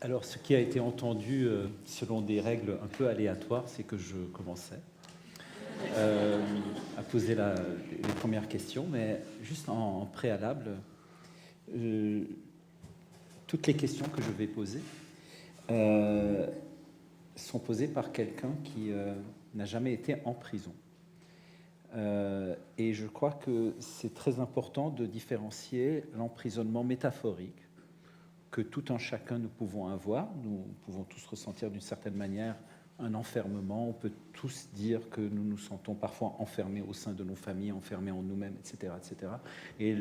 Alors, ce qui a été entendu selon des règles un peu aléatoires, c'est que je commençais à poser les premières questions, mais juste en préalable, toutes les questions que je vais poser sont posées par quelqu'un qui n'a jamais été en prison. Et je crois que c'est très important de différencier l'emprisonnement métaphorique que tout un chacun nous pouvons avoir. Nous pouvons tous ressentir d'une certaine manière un enfermement. On peut tous dire que nous nous sentons parfois enfermés au sein de nos familles, enfermés en nous-mêmes, etc., etc. Et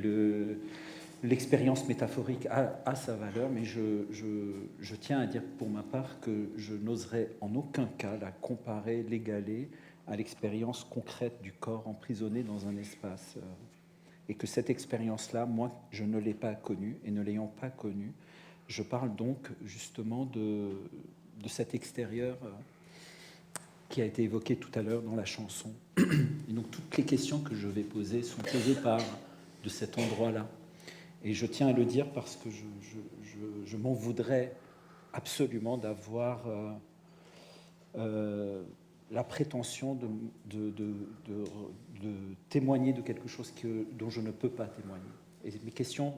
l'expérience métaphorique a sa valeur, mais je tiens à dire pour ma part que je n'oserais en aucun cas la comparer, l'égaler à l'expérience concrète du corps emprisonné dans un espace. Et que cette expérience-là, moi, je ne l'ai pas connue, et ne l'ayant pas connue, je parle donc justement de cet extérieur qui a été évoqué tout à l'heure dans la chanson. Et donc toutes les questions que je vais poser sont posées de cet endroit-là. Et je tiens à le dire parce que je m'en voudrais absolument d'avoir la prétention de témoigner de quelque chose dont je ne peux pas témoigner. Et mes questions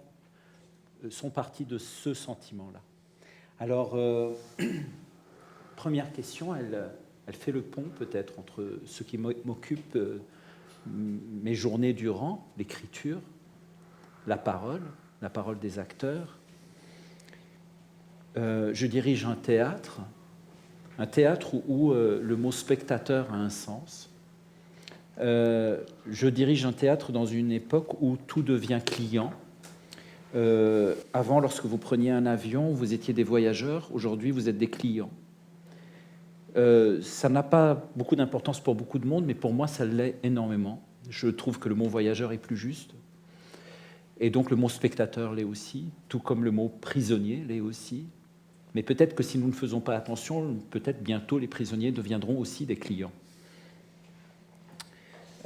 sont parties de ce sentiment-là. Alors, première question, elle fait le pont peut-être entre ce qui m'occupe mes journées durant, l'écriture, la parole des acteurs. Je dirige un théâtre où le mot spectateur a un sens. Je dirige un théâtre dans une époque où tout devient client. Avant, lorsque vous preniez un avion, vous étiez des voyageurs. Aujourd'hui, vous êtes des clients. Ça n'a pas beaucoup d'importance pour beaucoup de monde, mais pour moi, ça l'est énormément. Je trouve que le mot voyageur est plus juste. Et donc, le mot spectateur l'est aussi, tout comme le mot prisonnier l'est aussi. Mais peut-être que si nous ne faisons pas attention, peut-être bientôt les prisonniers deviendront aussi des clients.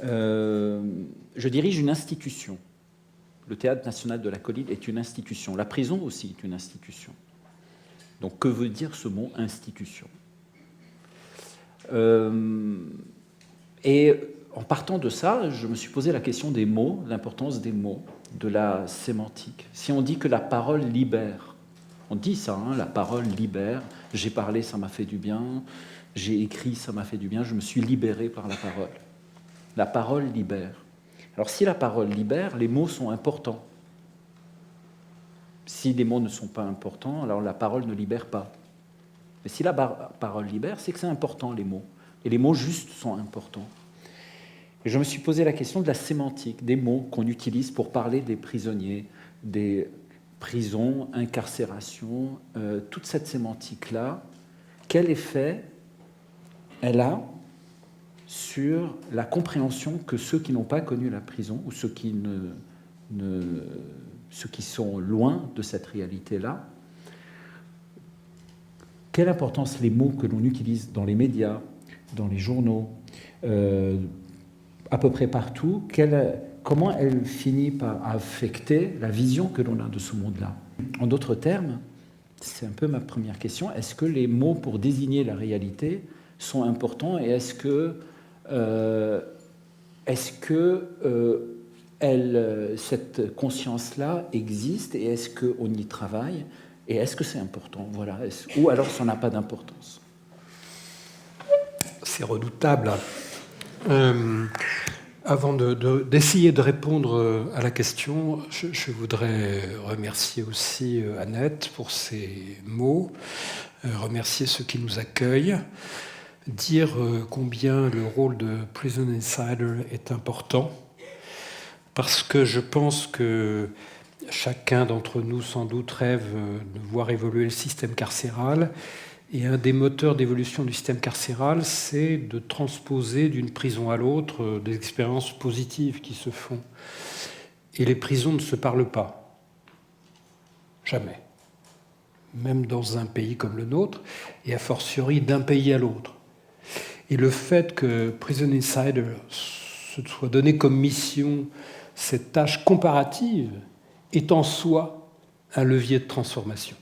Je dirige une institution. Le Théâtre national de la Colline est une institution. La prison aussi est une institution. Donc, que veut dire ce mot institution ? Et en partant de ça, je me suis posé la question des mots, l'importance des mots, de la sémantique. Si on dit que la parole libère, on dit ça, hein, la parole libère, j'ai parlé, ça m'a fait du bien, j'ai écrit, ça m'a fait du bien, je me suis libéré par la parole. La parole libère. Alors si la parole libère, les mots sont importants. Si les mots ne sont pas importants, alors la parole ne libère pas. Mais si la parole libère, c'est que c'est important, les mots. Et les mots justes sont importants. Et je me suis posé la question de la sémantique, des mots qu'on utilise pour parler des prisonniers, des prisons, incarcération, toute cette sémantique-là, quel effet elle a sur la compréhension que ceux qui n'ont pas connu la prison, ou ceux qui sont loin de cette réalité-là, quelle importance les mots que l'on utilise dans les médias, dans les journaux, à peu près partout, comment elle finit par affecter la vision que l'on a de ce monde-là. En d'autres termes, c'est un peu ma première question, est-ce que les mots pour désigner la réalité sont importants et est-ce que cette conscience-là existe et est-ce qu'on y travaille et est-ce que c'est important, voilà, ou alors ça n'a pas d'importance? C'est redoutable. Avant d'essayer de répondre à la question, je voudrais remercier aussi Annette pour ses mots, remercier ceux qui nous accueillent, dire combien le rôle de Prison Insider est important, parce que je pense que chacun d'entre nous, sans doute, rêve de voir évoluer le système carcéral. Et un des moteurs d'évolution du système carcéral, c'est de transposer d'une prison à l'autre des expériences positives qui se font. Et les prisons ne se parlent pas. Jamais. Même dans un pays comme le nôtre, et a fortiori d'un pays à l'autre. Et le fait que Prison Insider se soit donné comme mission cette tâche comparative est en soi un levier de transformation.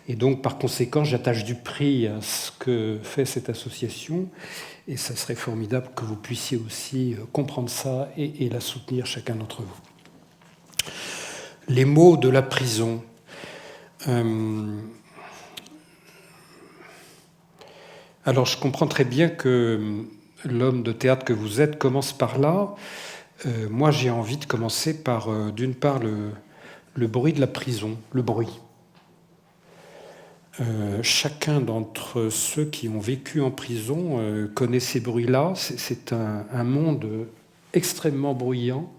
Et donc, par conséquent, j'attache du prix à ce que fait cette association. Et ça serait formidable que vous puissiez aussi comprendre ça et la soutenir, chacun d'entre vous. Les mots de la prison. Alors, je comprends très bien que l'homme de théâtre que vous êtes commence par là. Moi, j'ai envie de commencer par, d'une part, le bruit de la prison, le bruit. Chacun d'entre ceux qui ont vécu en prison connaît ces bruits-là. C'est un monde extrêmement bruyant.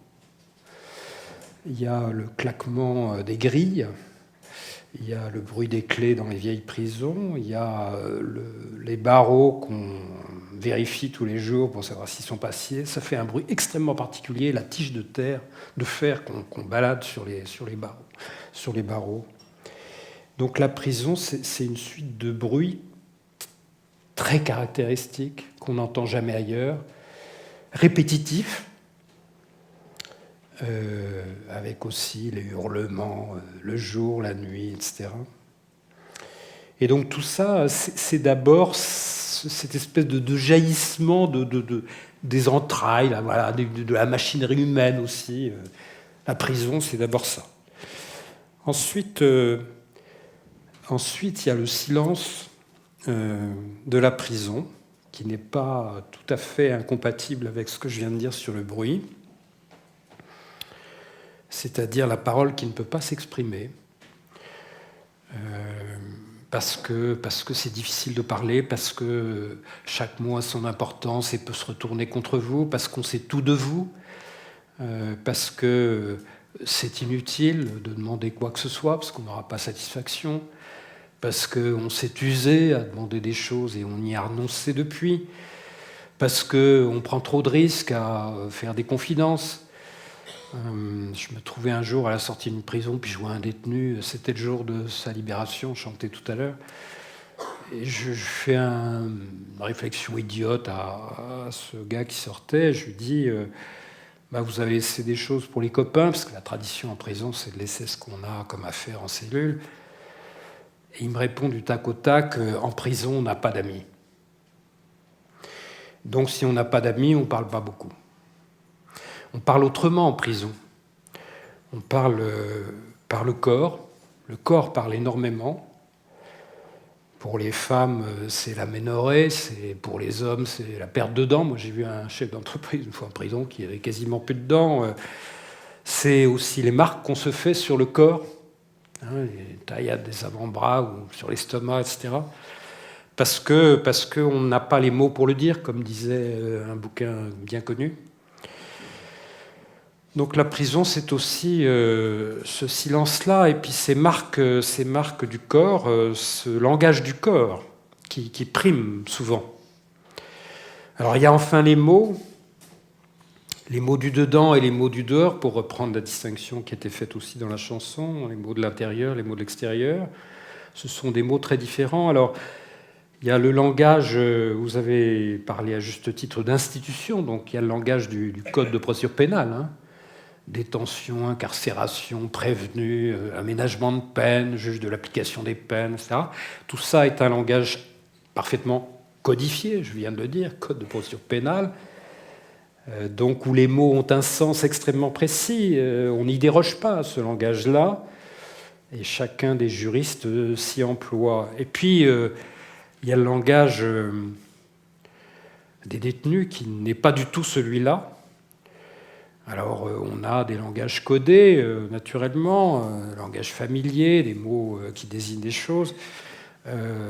Il y a le claquement des grilles, il y a le bruit des clés dans les vieilles prisons, il y a les barreaux qu'on vérifie tous les jours pour savoir s'ils sont passés. Ça fait un bruit extrêmement particulier, la tige de fer qu'on balade sur les barreaux. Donc la prison, c'est une suite de bruits très caractéristiques qu'on n'entend jamais ailleurs, répétitifs, avec aussi les hurlements le jour, la nuit, etc. Et donc tout ça, c'est d'abord cette espèce de jaillissement des entrailles, là, voilà, de la machinerie humaine aussi. La prison, c'est d'abord ça. Ensuite, il y a le silence de la prison, qui n'est pas tout à fait incompatible avec ce que je viens de dire sur le bruit, c'est-à-dire la parole qui ne peut pas s'exprimer, parce que c'est difficile de parler, parce que chaque mot a son importance et peut se retourner contre vous, parce qu'on sait tout de vous, parce que c'est inutile de demander quoi que ce soit, parce qu'on n'aura pas satisfaction, parce qu'on s'est usé à demander des choses et on y a renoncé depuis, parce qu'on prend trop de risques à faire des confidences. Je me trouvais un jour à la sortie d'une prison, puis je vois un détenu, c'était le jour de sa libération, chanté tout à l'heure, et je fais une réflexion idiote à ce gars qui sortait, je lui dis vous avez laissé des choses pour les copains, parce que la tradition en prison, c'est de laisser ce qu'on a comme affaire en cellule. Et il me répond du tac au tac, en prison, on n'a pas d'amis. Donc si on n'a pas d'amis, on ne parle pas beaucoup. On parle autrement en prison. On parle par le corps. Le corps parle énormément. Pour les femmes, c'est l'aménorrhée. Pour les hommes, c'est la perte de dents. Moi, j'ai vu un chef d'entreprise une fois en prison qui avait quasiment plus de dents. C'est aussi les marques qu'on se fait sur le corps. Les taillades des avant-bras ou sur l'estomac, etc. Parce qu'on n'a pas les mots pour le dire, comme disait un bouquin bien connu. Donc la prison, c'est aussi ce silence-là, et puis ces marques du corps, ce langage du corps qui prime souvent. Alors il y a enfin les mots du dedans et les mots du dehors, pour reprendre la distinction qui était faite aussi dans la chanson, les mots de l'intérieur, les mots de l'extérieur. Ce sont des mots très différents. Alors, il y a le langage, vous avez parlé à juste titre d'institution, donc il y a le langage du code de procédure pénale, détention, incarcération, prévenu, aménagement de peine, juge de l'application des peines, etc. Tout ça est un langage parfaitement codifié, je viens de le dire, code de procédure pénale, donc où les mots ont un sens extrêmement précis. On n'y déroge pas à ce langage-là, et chacun des juristes s'y emploie. Et puis, il y a le langage des détenus qui n'est pas du tout celui-là. Alors, on a des langages codés, naturellement, langage familier, des mots qui désignent des choses.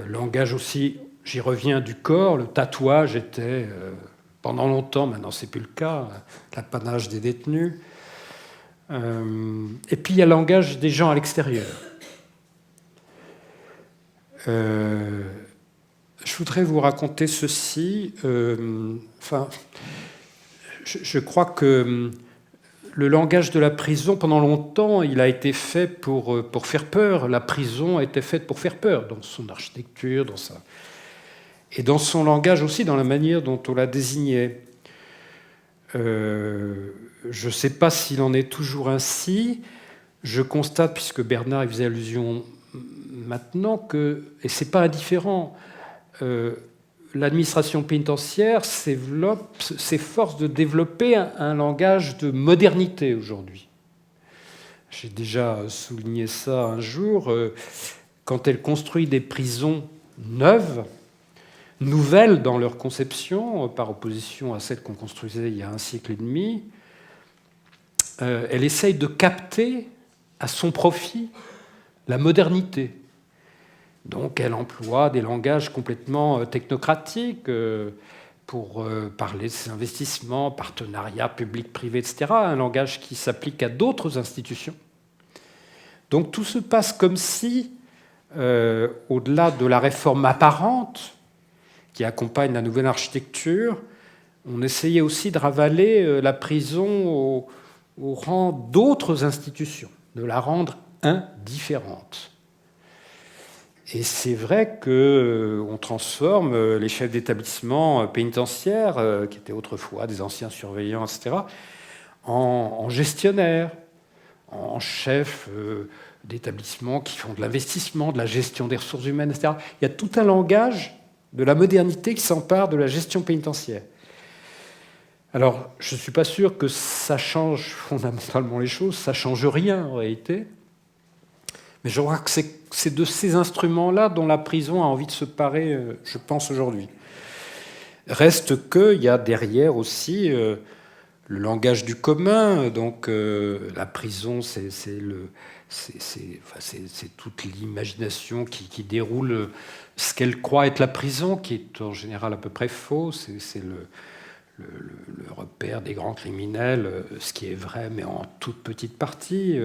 Langage aussi, j'y reviens, du corps. Le tatouage était, pendant longtemps, maintenant c'est plus le cas, l'apanage des détenus. Et puis, il y a le langage des gens à l'extérieur. Je voudrais vous raconter ceci. Je crois que le langage de la prison, pendant longtemps, il a été fait pour faire peur. La prison a été faite pour faire peur, dans son architecture, et dans son langage aussi, dans la manière dont on la désignait. Je ne sais pas s'il en est toujours ainsi. Je constate, puisque Bernard y faisait allusion maintenant que, et ce n'est pas indifférent, l'administration pénitentiaire s'efforce de développer un langage de modernité aujourd'hui. J'ai déjà souligné ça un jour, quand elle construit des prisons neuves, nouvelles dans leur conception, par opposition à celles qu'on construisait il y a un siècle et demi, elle essaye de capter à son profit la modernité. Donc elle emploie des langages complètement technocratiques pour parler de ses investissements, partenariats public-privé, etc., un langage qui s'applique à d'autres institutions. Donc tout se passe comme si, au-delà de la réforme apparente qui accompagne la nouvelle architecture, on essayait aussi de ravaler la prison au rang d'autres institutions, de la rendre indifférente. Et c'est vrai qu'on transforme les chefs d'établissement pénitentiaires, qui étaient autrefois des anciens surveillants, etc., en gestionnaires, en chefs d'établissements qui font de l'investissement, de la gestion des ressources humaines, etc. Il y a tout un langage de la modernité qui s'empare de la gestion pénitentiaire. Alors, je ne suis pas sûr que ça change fondamentalement les choses, ça ne change rien en réalité, mais je crois que c'est de ces instruments-là dont la prison a envie de se parer, je pense, aujourd'hui. Reste qu'il y a derrière aussi le langage du commun, donc la prison, c'est toute l'imagination qui déroule ce qu'elle croit être la prison, qui est en général à peu près faux, c'est le repère des grands criminels, ce qui est vrai, mais en toute petite partie.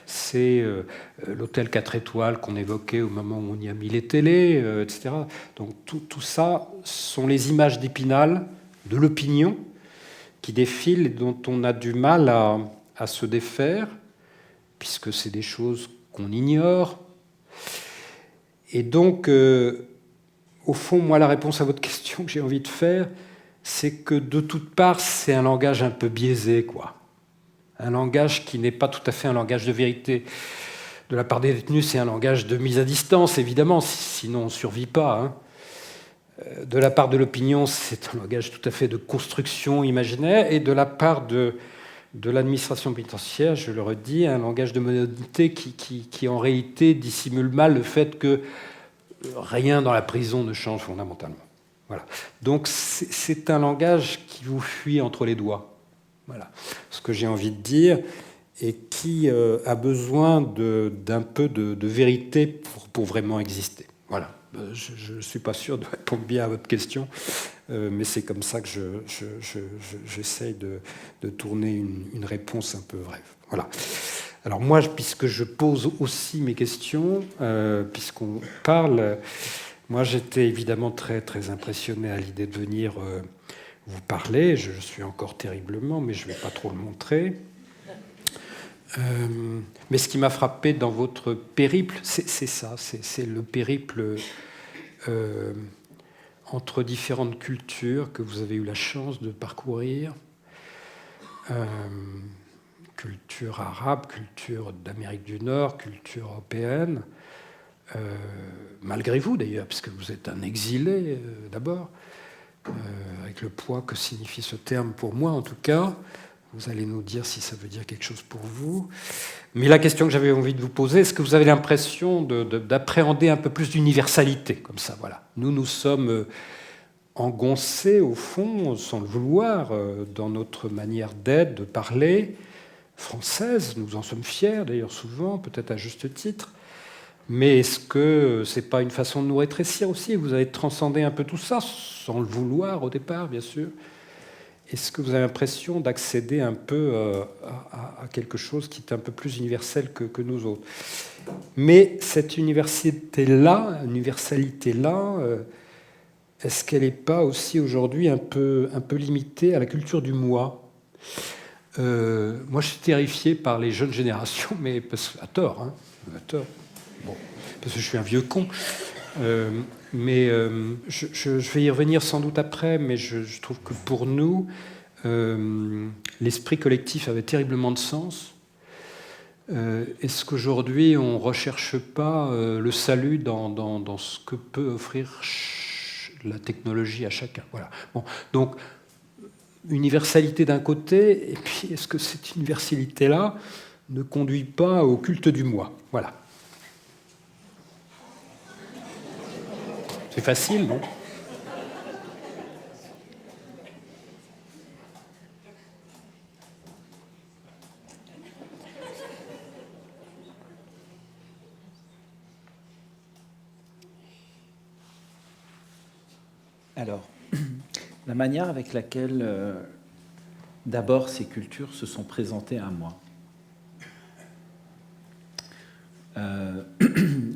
C'est l'hôtel 4 étoiles qu'on évoquait au moment où on y a mis les télés, etc. Donc tout ça sont les images d'Épinal, de l'opinion, qui défilent et dont on a du mal à se défaire, puisque c'est des choses qu'on ignore. Et donc, au fond, moi, la réponse à votre question que j'ai envie de faire, c'est que de toutes parts, c'est un langage un peu biaisé, quoi. Un langage qui n'est pas tout à fait un langage de vérité. De la part des détenus, c'est un langage de mise à distance, évidemment, sinon on ne survit pas. Hein. De la part de l'opinion, c'est un langage tout à fait de construction imaginaire, et de la part de l'administration pénitentiaire, je le redis, un langage de modernité qui en réalité dissimule mal le fait que rien dans la prison ne change fondamentalement. Voilà. Donc c'est un langage qui vous fuit entre les doigts. Voilà ce que j'ai envie de dire, et qui a besoin d'un peu de vérité pour vraiment exister. Voilà. Je ne suis pas sûr de répondre bien à votre question, mais c'est comme ça que j'essaye de tourner une réponse un peu brève. Voilà. Alors moi, puisque je pose aussi mes questions, puisqu'on parle... Moi, j'étais évidemment très, très impressionné à l'idée de venir vous parler. Je suis encore terriblement, mais je ne vais pas trop le montrer. Mais ce qui m'a frappé dans votre périple, c'est ça, c'est le périple entre différentes cultures que vous avez eu la chance de parcourir. Culture arabe, culture d'Amérique du Nord, culture européenne. Malgré vous d'ailleurs, puisque vous êtes un exilé d'abord, avec le poids que signifie ce terme pour moi en tout cas. Vous allez nous dire si ça veut dire quelque chose pour vous. Mais la question que j'avais envie de vous poser, est-ce que vous avez l'impression d'appréhender un peu plus d'universalité comme ça, voilà. Nous sommes engoncés au fond, sans le vouloir, dans notre manière d'être, de parler, française. Nous en sommes fiers d'ailleurs souvent, peut-être à juste titre. Mais est-ce que ce n'est pas une façon de nous rétrécir aussi? Vous avez transcendé un peu tout ça, sans le vouloir au départ, bien sûr. Est-ce que vous avez l'impression d'accéder un peu à quelque chose qui est un peu plus universel que nous autres? Mais cette universalité-là, est-ce qu'elle n'est pas aussi aujourd'hui un peu limitée à la culture du moi? Moi, je suis terrifié par les jeunes générations, mais à tort, hein, à tort. Bon, parce que je suis un vieux con. Mais je vais y revenir sans doute après, mais je trouve que pour nous, l'esprit collectif avait terriblement de sens. Est-ce qu'aujourd'hui on ne recherche pas le salut dans ce que peut offrir la technologie à chacun? Voilà. Bon, donc, universalité d'un côté, et puis est-ce que cette universalité-là ne conduit pas au culte du moi? Voilà. C'est facile, non? Alors, la manière avec laquelle, d'abord, ces cultures se sont présentées à moi.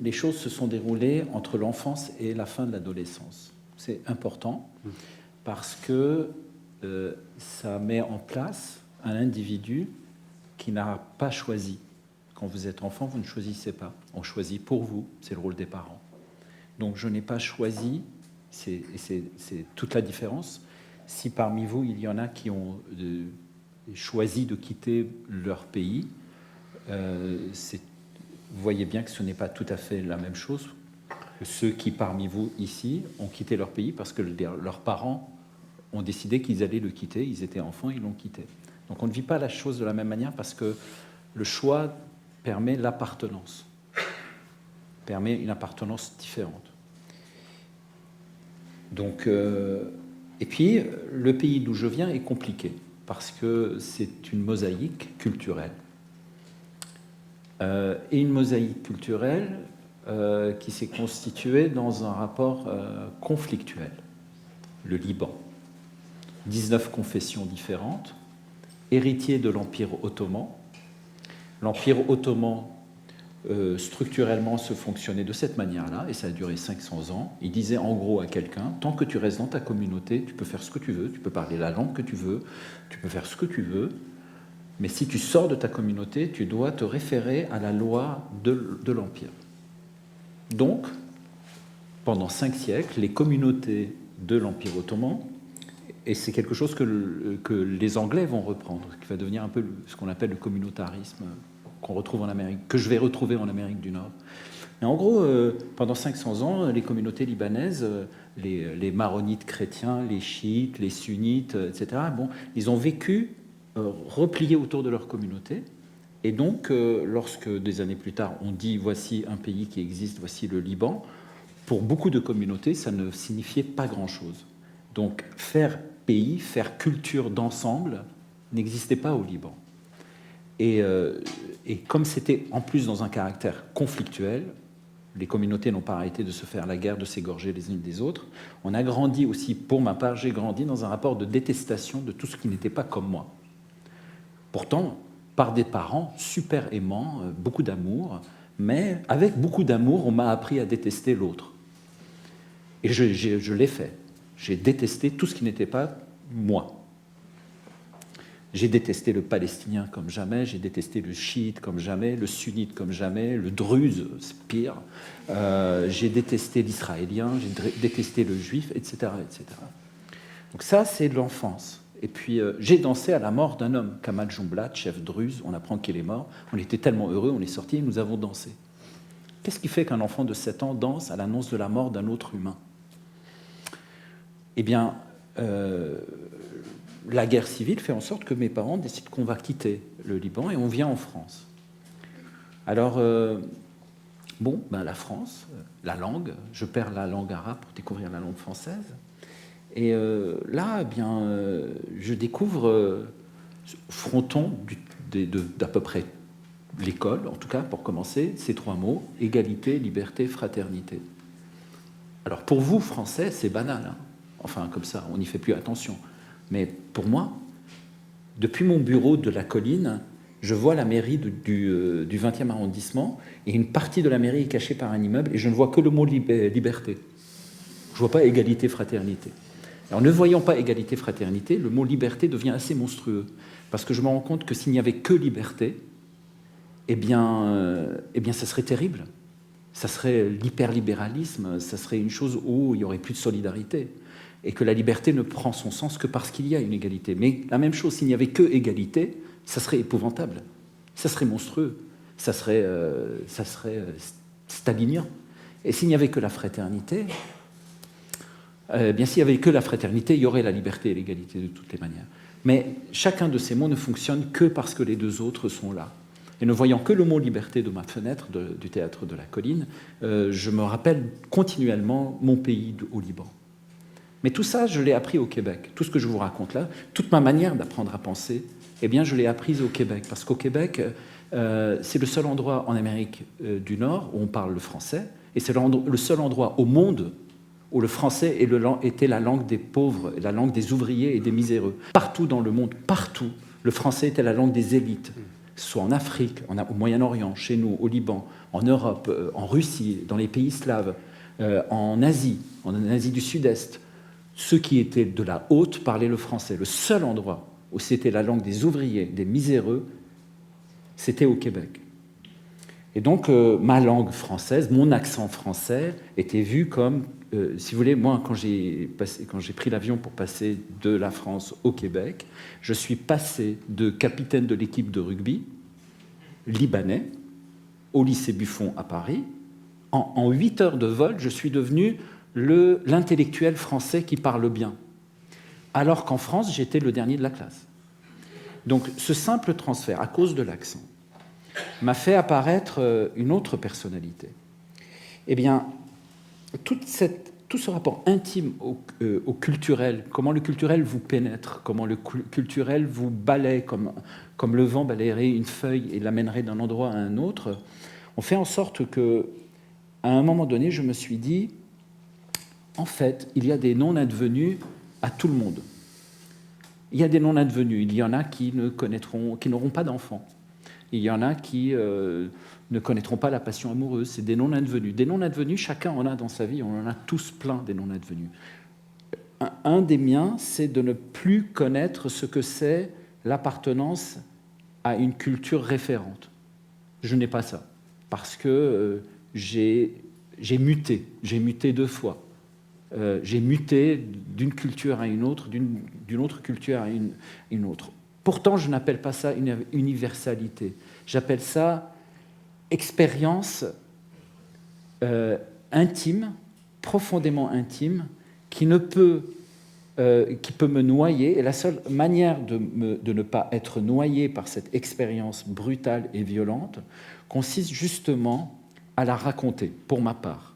Les choses se sont déroulées entre l'enfance et la fin de l'adolescence. C'est important parce que ça met en place un individu qui n'a pas choisi. Quand vous êtes enfant, vous ne choisissez pas. On choisit pour vous, c'est le rôle des parents. Donc je n'ai pas choisi, c'est toute la différence. Si parmi vous, il y en a qui ont choisi de quitter leur pays, vous voyez bien que ce n'est pas tout à fait la même chose que ceux qui, parmi vous, ici, ont quitté leur pays parce que leurs parents ont décidé qu'ils allaient le quitter. Ils étaient enfants, ils l'ont quitté. Donc on ne vit pas la chose de la même manière parce que le choix permet l'appartenance, permet une appartenance différente. Donc, et puis, le pays d'où je viens est compliqué parce que c'est une mosaïque culturelle. Et une mosaïque culturelle qui s'est constituée dans un rapport conflictuel. Le Liban, 19 confessions différentes, héritier de l'Empire ottoman. L'Empire ottoman, structurellement, se fonctionnait de cette manière-là, et ça a duré 500 ans. Il disait en gros à quelqu'un, tant que tu restes dans ta communauté, tu peux faire ce que tu veux, tu peux parler la langue que tu veux, tu peux faire ce que tu veux, mais si tu sors de ta communauté, tu dois te référer à la loi de l'Empire. Donc, pendant 5 siècles, les communautés de l'Empire ottoman, et c'est quelque chose que les Anglais vont reprendre, qui va devenir un peu ce qu'on appelle le communautarisme, qu'on retrouve en Amérique, que je vais retrouver en Amérique du Nord. Et en gros, pendant 500 ans, les communautés libanaises, les maronites chrétiens, les chiites, les sunnites, etc., bon, ils ont vécu repliés autour de leur communauté. Et donc, lorsque des années plus tard, on dit voici un pays qui existe, voici le Liban, pour beaucoup de communautés, ça ne signifiait pas grand-chose. Donc, faire pays, faire culture d'ensemble n'existait pas au Liban. Et comme c'était en plus dans un caractère conflictuel, les communautés n'ont pas arrêté de se faire la guerre, de s'égorger les unes des autres. On a grandi aussi, pour ma part, j'ai grandi dans un rapport de détestation de tout ce qui n'était pas comme moi. Pourtant, par des parents super aimants, beaucoup d'amour, mais avec beaucoup d'amour, on m'a appris à détester l'autre. Et je l'ai fait. J'ai détesté tout ce qui n'était pas moi. J'ai détesté le palestinien comme jamais, j'ai détesté le chiite comme jamais, le sunnite comme jamais, le druze, c'est pire. J'ai détesté l'israélien, j'ai détesté le juif, etc., etc. Donc ça, c'est de l'enfance. Et puis, j'ai dansé à la mort d'un homme, Kamal Jumblat, chef druze, on apprend qu'il est mort. On était tellement heureux, on est sortis et nous avons dansé. Qu'est-ce qui fait qu'un enfant de 7 ans danse à l'annonce de la mort d'un autre humain? Eh bien, la guerre civile fait en sorte que mes parents décident qu'on va quitter le Liban et on vient en France. Alors, la France, la langue, je perds la langue arabe pour découvrir la langue française. Et là, je découvre fronton d'à peu près l'école, en tout cas pour commencer, ces 3 mots, égalité, liberté, fraternité. Alors pour vous, Français, c'est banal, hein. Enfin comme ça, on n'y fait plus attention. Mais pour moi, depuis mon bureau de la colline, je vois la mairie du 20e arrondissement, et une partie de la mairie est cachée par un immeuble, et je ne vois que le mot liberté. Je ne vois pas égalité, fraternité. Alors, ne voyant pas égalité, fraternité, le mot liberté devient assez monstrueux, parce que je me rends compte que s'il n'y avait que liberté, eh bien, ça serait terrible. Ça serait l'hyperlibéralisme, ça serait une chose où il n'y aurait plus de solidarité, et que la liberté ne prend son sens que parce qu'il y a une égalité. Mais la même chose, s'il n'y avait que égalité, ça serait épouvantable, ça serait monstrueux. ça serait stalinien. Et s'il n'y avait que la fraternité, bien s'il n'y avait que la fraternité, il y aurait la liberté et l'égalité de toutes les manières. Mais chacun de ces mots ne fonctionne que parce que les deux autres sont là. Et ne voyant que le mot liberté de ma fenêtre du théâtre de la Colline, je me rappelle continuellement mon pays au Liban. Mais tout ça, je l'ai appris au Québec. Tout ce que je vous raconte là, toute ma manière d'apprendre à penser, eh bien, je l'ai apprise au Québec. Parce qu'au Québec, c'est le seul endroit en Amérique du Nord où on parle le français. Et c'est le seul endroit au monde où le français était la langue des pauvres, la langue des ouvriers et des miséreux. Partout dans le monde, partout, le français était la langue des élites. Soit en Afrique, au Moyen-Orient, chez nous, au Liban, en Europe, en Russie, dans les pays slaves, en Asie du Sud-Est. Ceux qui étaient de la haute parlaient le français. Le seul endroit où c'était la langue des ouvriers, des miséreux, c'était au Québec. Et donc, ma langue française, mon accent français, était vu comme, si vous voulez, moi, quand j'ai pris l'avion pour passer de la France au Québec, je suis passé de capitaine de l'équipe de rugby libanais au lycée Buffon à Paris. En 8 heures de vol, je suis devenu l'intellectuel français qui parle bien. Alors qu'en France, j'étais le dernier de la classe. Donc, ce simple transfert, à cause de l'accent, m'a fait apparaître une autre personnalité. Eh bien, tout ce rapport intime au culturel, comment le culturel vous pénètre, comment le culturel vous balaie, comme le vent balayerait une feuille et l'amènerait d'un endroit à un autre, on fait en sorte que, à un moment donné, je me suis dit, en fait, il y a des non-advenus à tout le monde. Il y a des non-advenus. Il y en a qui n'auront pas d'enfants. Il y en a qui ne connaîtront pas la passion amoureuse. C'est des non-advenus. Des non-advenus, chacun en a dans sa vie. On en a tous plein, des non-advenus. Un des miens, c'est de ne plus connaître ce que c'est l'appartenance à une culture référente. Je n'ai pas ça. Parce que j'ai muté. J'ai muté 2 fois. J'ai muté d'une culture à une autre, d'une autre culture à une autre. Pourtant, je n'appelle pas ça une universalité. J'appelle ça expérience intime, profondément intime, qui peut me noyer. Et la seule manière de ne pas être noyé par cette expérience brutale et violente consiste justement à la raconter, pour ma part,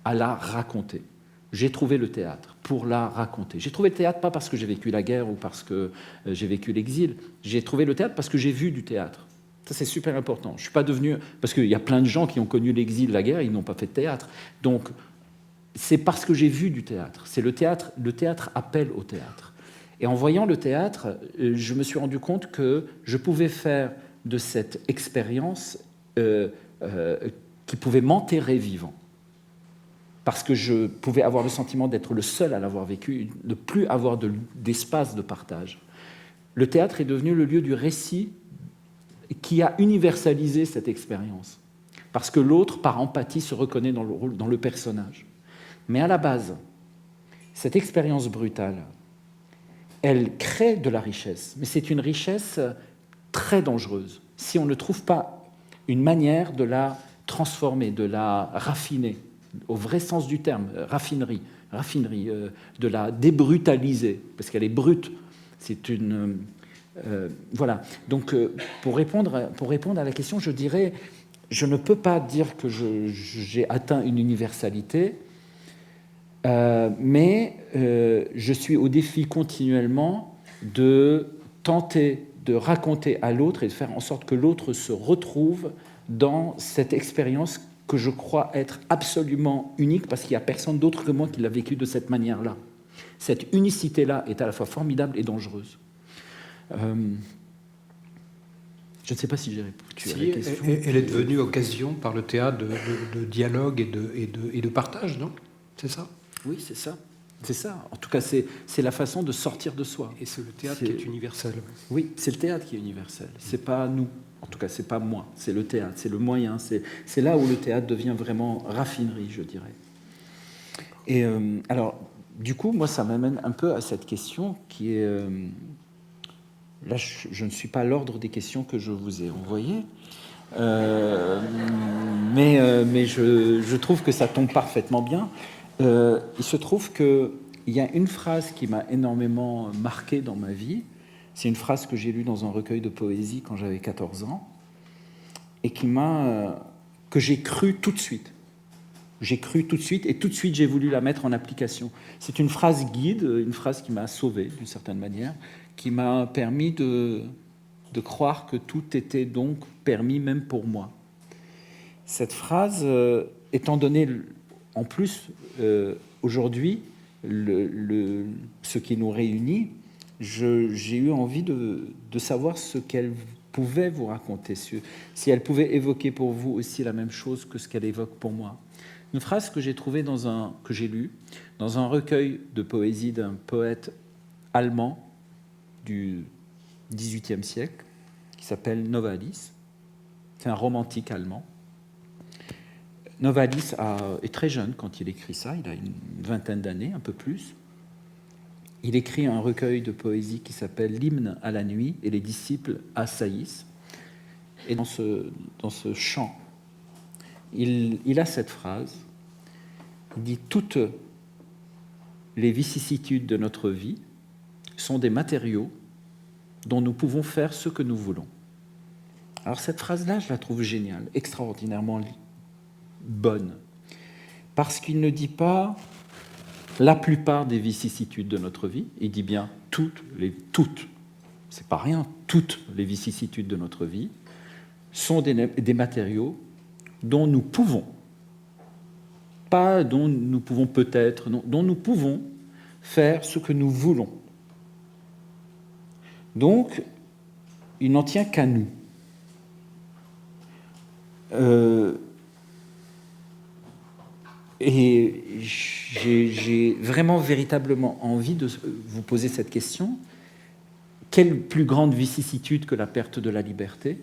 à la raconter. J'ai trouvé le théâtre pour la raconter. J'ai trouvé le théâtre pas parce que j'ai vécu la guerre ou parce que j'ai vécu l'exil. J'ai trouvé le théâtre parce que j'ai vu du théâtre. Ça, c'est super important. Je suis pas devenu... Parce qu'il y a plein de gens qui ont connu l'exil, la guerre, ils n'ont pas fait de théâtre. Donc, c'est parce que j'ai vu du théâtre. C'est le théâtre appelle au théâtre. Et en voyant le théâtre, je me suis rendu compte que je pouvais faire de cette expérience qui pouvait m'enterrer vivant. Parce que je pouvais avoir le sentiment d'être le seul à l'avoir vécu, de ne plus avoir d'espace de partage. Le théâtre est devenu le lieu du récit qui a universalisé cette expérience. Parce que l'autre, par empathie, se reconnaît dans le personnage. Mais à la base, cette expérience brutale, elle crée de la richesse. Mais c'est une richesse très dangereuse. Si on ne trouve pas une manière de la transformer, de la raffiner, au vrai sens du terme, raffinerie, de la débrutaliser, parce qu'elle est brute. C'est une... voilà. Donc, pour répondre à la question, je dirais, je ne peux pas dire que j'ai atteint une universalité, mais je suis au défi continuellement de tenter de raconter à l'autre et de faire en sorte que l'autre se retrouve dans cette expérience que je crois être absolument unique, parce qu'il n'y a personne d'autre que moi qui l'a vécu de cette manière-là. Cette unicité-là est à la fois formidable et dangereuse. Je ne sais pas si j'ai répondu à la question. Elle est devenue occasion par le théâtre de dialogue et de partage, non? C'est ça? Oui, c'est ça. C'est ça. En tout cas, c'est la façon de sortir de soi. Et c'est le théâtre qui est universel. Oui, c'est le théâtre qui est universel. C'est pas nous. En tout cas, c'est pas moi. C'est le théâtre. C'est le moyen. C'est là où le théâtre devient vraiment raffinerie, je dirais. Et alors, du coup, moi, ça m'amène un peu à cette question qui est... là, je ne suis pas à l'ordre des questions que je vous ai envoyées. Mais je trouve que ça tombe parfaitement bien. Il se trouve qu'il y a une phrase qui m'a énormément marqué dans ma vie. C'est une phrase que j'ai lue dans un recueil de poésie quand j'avais 14 ans et que j'ai cru tout de suite. J'ai cru tout de suite et tout de suite j'ai voulu la mettre en application. C'est une phrase guide, une phrase qui m'a sauvé d'une certaine manière, qui m'a permis de croire que tout était donc permis même pour moi. Cette phrase, étant donné en plus aujourd'hui ce qui nous réunit, j'ai eu envie de savoir ce qu'elle pouvait vous raconter, si elle pouvait évoquer pour vous aussi la même chose que ce qu'elle évoque pour moi. Une phrase que j'ai trouvée que j'ai lue dans un recueil de poésie d'un poète allemand du XVIIIe siècle qui s'appelle Novalis. C'est un romantique allemand. Novalis est très jeune quand il écrit ça, il a une vingtaine d'années, un peu plus. Il écrit un recueil de poésie qui s'appelle L'hymne à la nuit et les disciples assaillissent. Et dans ce chant, il a cette phrase, il dit « Toutes les vicissitudes de notre vie sont des matériaux dont nous pouvons faire ce que nous voulons. » Alors cette phrase-là, je la trouve géniale, extraordinairement bonne, parce qu'il ne dit pas la plupart des vicissitudes de notre vie, il dit bien toutes, c'est pas rien, toutes les vicissitudes de notre vie sont des matériaux dont nous pouvons, pas dont nous pouvons peut-être, non, dont nous pouvons faire ce que nous voulons. Donc, il n'en tient qu'à nous. Et j'ai vraiment, véritablement envie de vous poser cette question. Quelle plus grande vicissitude que la perte de la liberté ?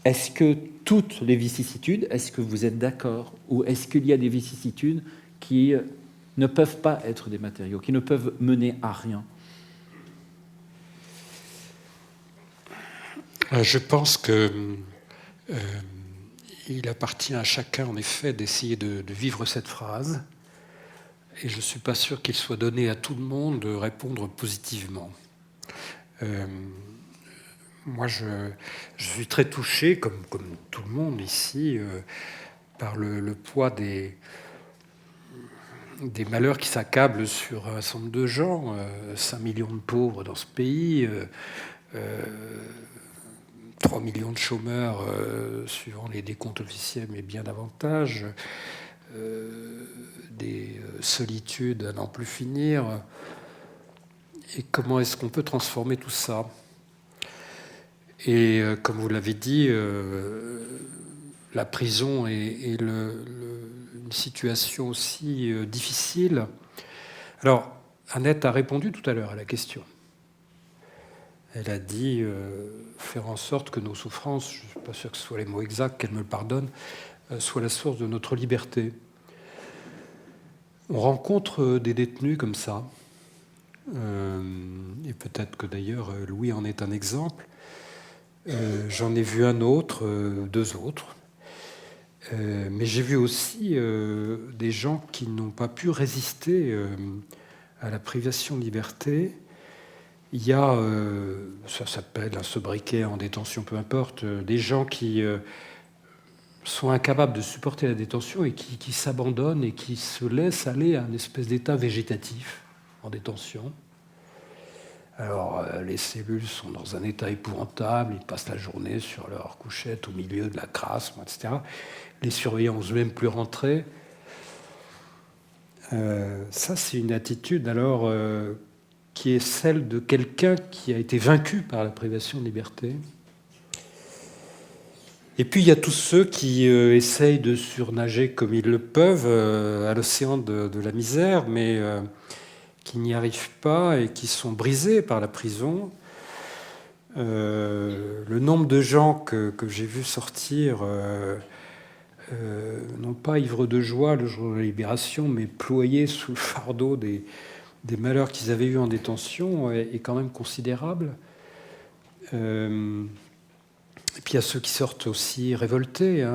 Est-ce que toutes les vicissitudes, est-ce que vous êtes d'accord ? Ou est-ce qu'il y a des vicissitudes qui ne peuvent pas être des matériaux, qui ne peuvent mener à rien ? Je pense que il appartient à chacun, en effet, d'essayer de vivre cette phrase. Et je ne suis pas sûr qu'il soit donné à tout le monde de répondre positivement. Moi, je suis très touché, comme tout le monde ici, par le poids des malheurs qui s'accablent sur un certain nombre de gens. 5 millions de pauvres dans ce pays, 3 millions de chômeurs, suivant les décomptes officiels, mais bien davantage, des solitudes à n'en plus finir. Et comment est-ce qu'on peut transformer tout ça ? Et comme vous l'avez dit, la prison est une situation aussi difficile. Alors, Annette a répondu tout à l'heure à la question. Elle a dit faire en sorte que nos souffrances, je ne suis pas sûr que ce soit les mots exacts, qu'elle me le pardonne, soient la source de notre liberté. On rencontre des détenus comme ça, et peut-être que d'ailleurs Louis en est un exemple. J'en ai vu un autre, 2 autres, mais j'ai vu aussi des gens qui n'ont pas pu résister à la privation de liberté. Il y a, ça s'appelle un sobriquet en détention, peu importe, des gens qui sont incapables de supporter la détention et qui s'abandonnent et qui se laissent aller à une espèce d'état végétatif en détention. Alors, les cellules sont dans un état épouvantable, ils passent la journée sur leur couchette au milieu de la crasse, etc. Les surveillants n'osent même plus rentrer. Ça, c'est une attitude, alors, qui est celle de quelqu'un qui a été vaincu par la privation de liberté. Et puis, il y a tous ceux qui essayent de surnager comme ils le peuvent à l'océan de la misère, mais qui n'y arrivent pas et qui sont brisés par la prison. Le nombre de gens que j'ai vus sortir, non pas ivres de joie le jour de la libération, mais ployés sous le fardeau des malheurs qu'ils avaient eus en détention est quand même considérable. Et puis il y a ceux qui sortent aussi révoltés.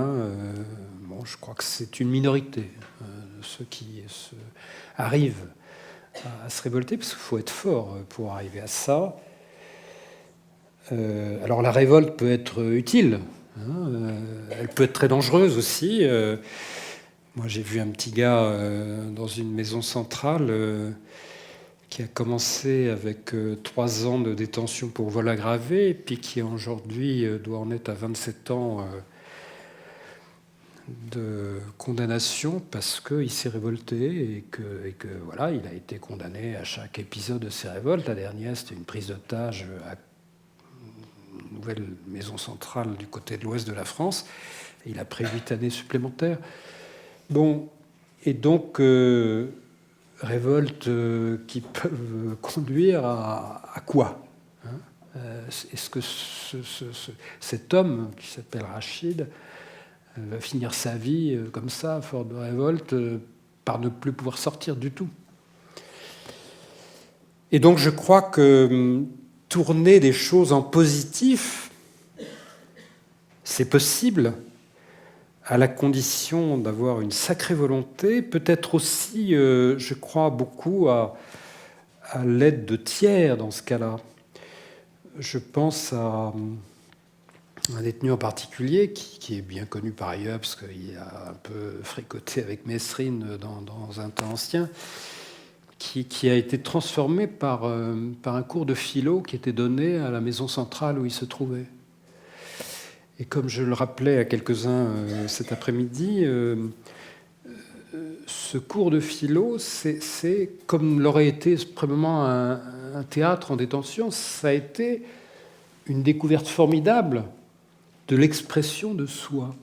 Bon, je crois que c'est une minorité, ceux qui arrivent à se révolter, parce qu'il faut être fort pour arriver à ça. Alors la révolte peut être utile, elle peut être très dangereuse aussi. Moi j'ai vu un petit gars dans une maison centrale qui a commencé avec 3 ans de détention pour vol aggravé, et puis qui aujourd'hui doit en être à 27 ans de condamnation parce qu'il s'est révolté et que voilà, il a été condamné à chaque épisode de ses révoltes. La dernière, c'était une prise d'otage à une nouvelle maison centrale du côté de l'ouest de la France. Et il a pris 8 années supplémentaires. Bon, et donc révoltes qui peuvent conduire à quoi, est-ce que cet homme qui s'appelle Rachid va finir sa vie comme ça, fort de révolte, par ne plus pouvoir sortir du tout? Et donc je crois que tourner des choses en positif, c'est possible, à la condition d'avoir une sacrée volonté, peut-être aussi, je crois beaucoup à l'aide de tiers dans ce cas-là. Je pense à un détenu en particulier qui est bien connu par ailleurs parce qu'il a un peu fricoté avec Mesrine dans un temps ancien, qui a été transformé par un cours de philo qui était donné à la maison centrale où il se trouvait. Et comme je le rappelais à quelques-uns cet après-midi, ce cours de philo, c'est comme l'aurait été probablement un théâtre en détention, ça a été une découverte formidable de l'expression de soi.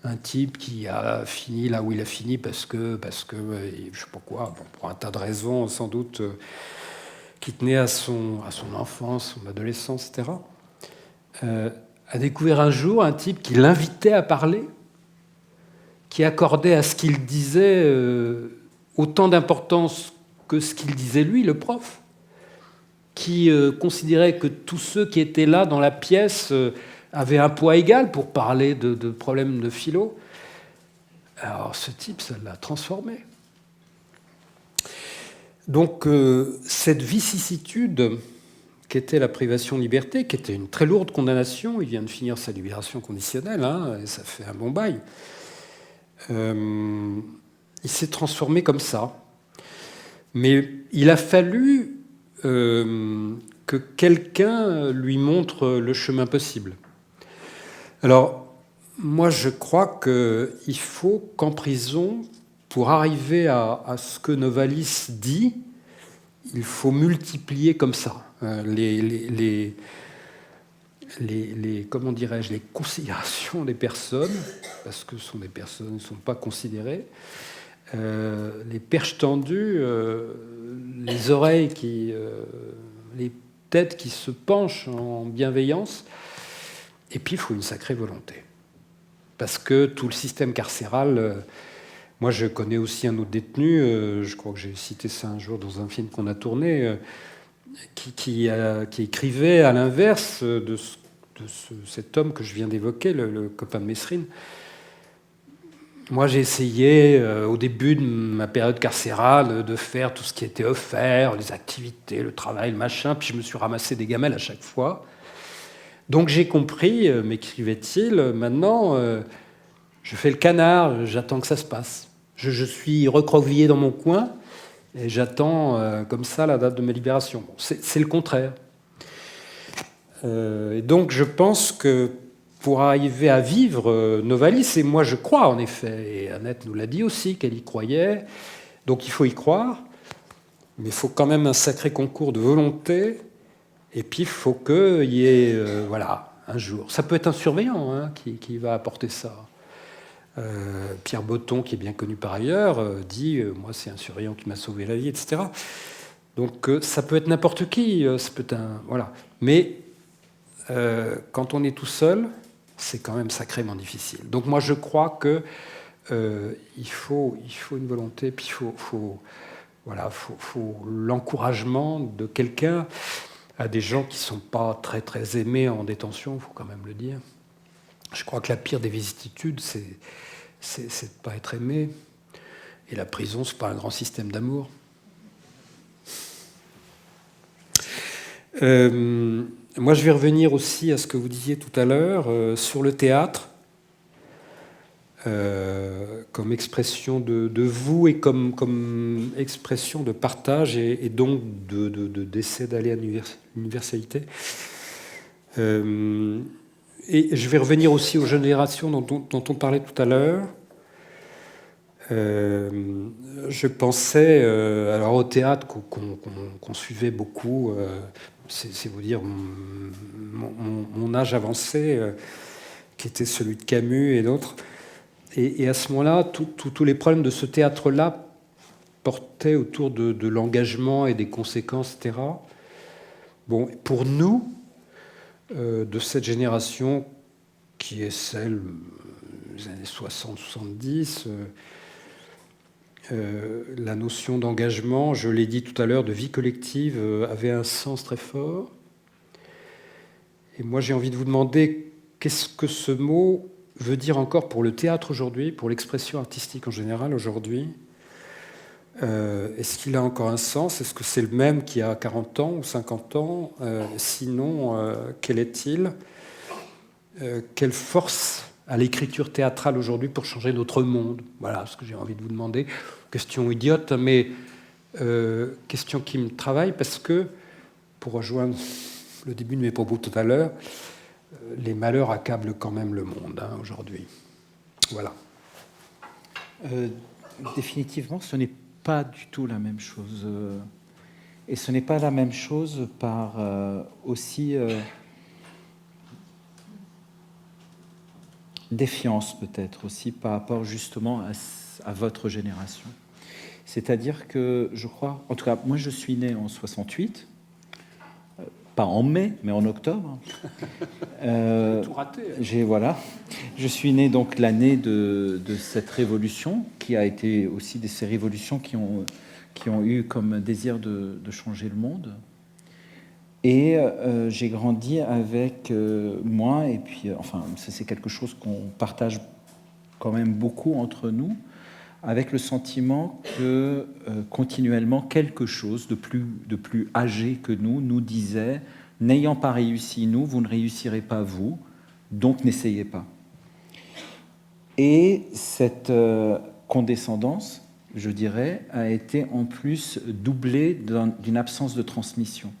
Un type qui a fini là où il a fini parce que je ne sais pas quoi, bon, pour un tas de raisons sans doute qui tenaient à son enfance, son adolescence, etc., a découvert un jour un type qui l'invitait à parler, qui accordait à ce qu'il disait autant d'importance que ce qu'il disait lui, le prof, qui considérait que tous ceux qui étaient là dans la pièce avaient un poids égal pour parler de problèmes de philo. Alors ce type, ça l'a transformé. Donc cette vicissitude qu'était la privation de liberté, qui était une très lourde condamnation, il vient de finir sa libération conditionnelle, et ça fait un bon bail, il s'est transformé comme ça. Mais il a fallu que quelqu'un lui montre le chemin possible. Alors, moi, je crois qu'il faut qu'en prison, pour arriver à ce que Novalis dit, il faut multiplier comme ça comment dirais-je, les considérations des personnes, parce que ce sont des personnes qui ne sont pas considérées, les perches tendues, les oreilles les têtes qui se penchent en bienveillance, et puis il faut une sacrée volonté. Parce que tout le système carcéral... moi, je connais aussi un autre détenu, je crois que j'ai cité ça un jour dans un film qu'on a tourné, qui écrivait à l'inverse de cet homme que je viens d'évoquer, le copain de Mesrine. Moi, j'ai essayé, au début de ma période carcérale, de faire tout ce qui était offert, les activités, le travail, le machin, puis je me suis ramassé des gamelles à chaque fois. Donc j'ai compris, m'écrivait-il, maintenant, je fais le canard, j'attends que ça se passe. Je suis recroquevillé dans mon coin, et j'attends comme ça la date de ma libération. Bon, c'est le contraire. Et donc je pense que pour arriver à vivre Novalis, et moi je crois en effet, et Annette nous l'a dit aussi qu'elle y croyait, donc il faut y croire, mais il faut quand même un sacré concours de volonté, et puis il faut qu'il y ait un jour. Ça peut être un surveillant qui va apporter ça. Pierre Botton, qui est bien connu par ailleurs, dit « moi c'est un surveillant qui m'a sauvé la vie », etc. Donc ça peut être n'importe qui, ça peut être voilà. Mais quand on est tout seul, c'est quand même sacrément difficile. Donc moi je crois que il faut une volonté, puis il faut l'encouragement de quelqu'un à des gens qui ne sont pas très très aimés en détention, il faut quand même le dire. Je crois que la pire des vicissitudes, c'est de ne pas être aimé. Et la prison, ce n'est pas un grand système d'amour. Moi, je vais revenir aussi à ce que vous disiez tout à l'heure sur le théâtre, comme expression de vous et comme expression de partage et donc d'essai d'aller à l'universalité. Et je vais revenir aussi aux générations dont on parlait tout à l'heure. Je pensais alors au théâtre qu'on suivait beaucoup, c'est vous dire mon âge avancé, qui était celui de Camus et d'autres. Et à ce moment-là, tous les problèmes de ce théâtre-là portaient autour de l'engagement et des conséquences, etc. Bon, pour nous, de cette génération qui est celle des années 60-70, la notion d'engagement, je l'ai dit tout à l'heure, de vie collective, avait un sens très fort. Et moi, j'ai envie de vous demander qu'est-ce que ce mot veut dire encore pour le théâtre aujourd'hui, pour l'expression artistique en général aujourd'hui. Est-ce qu'il a encore un sens? Est-ce que c'est le même qu'il y a 40 ans ou 50 ans? Sinon, quel est-il? Quelle force a l'écriture théâtrale aujourd'hui pour changer notre monde? Voilà ce que j'ai envie de vous demander. Question idiote, mais question qui me travaille parce que, pour rejoindre le début de mes propos tout à l'heure, les malheurs accablent quand même le monde aujourd'hui. Voilà. Définitivement, ce n'est pas du tout la même chose. Et ce n'est pas la même chose par aussi défiance peut-être aussi par rapport justement à votre génération. C'est-à-dire que je crois, en tout cas, moi je suis né en 68, pas en mai, mais en octobre. Tout raté. Voilà. Je suis né donc l'année de cette révolution, qui a été aussi de ces révolutions qui ont eu comme désir de changer le monde. Et j'ai grandi avec moi, et puis, enfin, ça c'est quelque chose qu'on partage quand même beaucoup entre nous, avec le sentiment que continuellement quelque chose de plus âgé que nous disait « N'ayant pas réussi nous, vous ne réussirez pas vous, donc n'essayez pas ». Et cette condescendance, je dirais, a été en plus doublée d'une absence de transmission.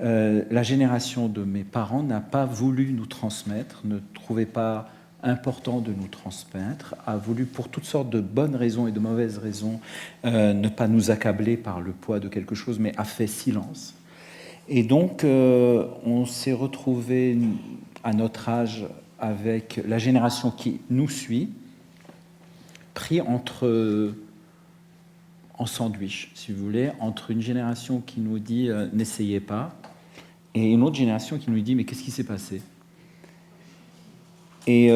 La génération de mes parents n'a pas voulu nous transmettre, ne trouvait pas important de nous transmettre, a voulu pour toutes sortes de bonnes raisons et de mauvaises raisons ne pas nous accabler par le poids de quelque chose, mais a fait silence. Et donc on s'est retrouvé à notre âge avec la génération qui nous suit, pris en sandwich, si vous voulez, entre une génération qui nous dit n'essayez pas, et une autre génération qui nous dit mais qu'est-ce qui s'est passé? Et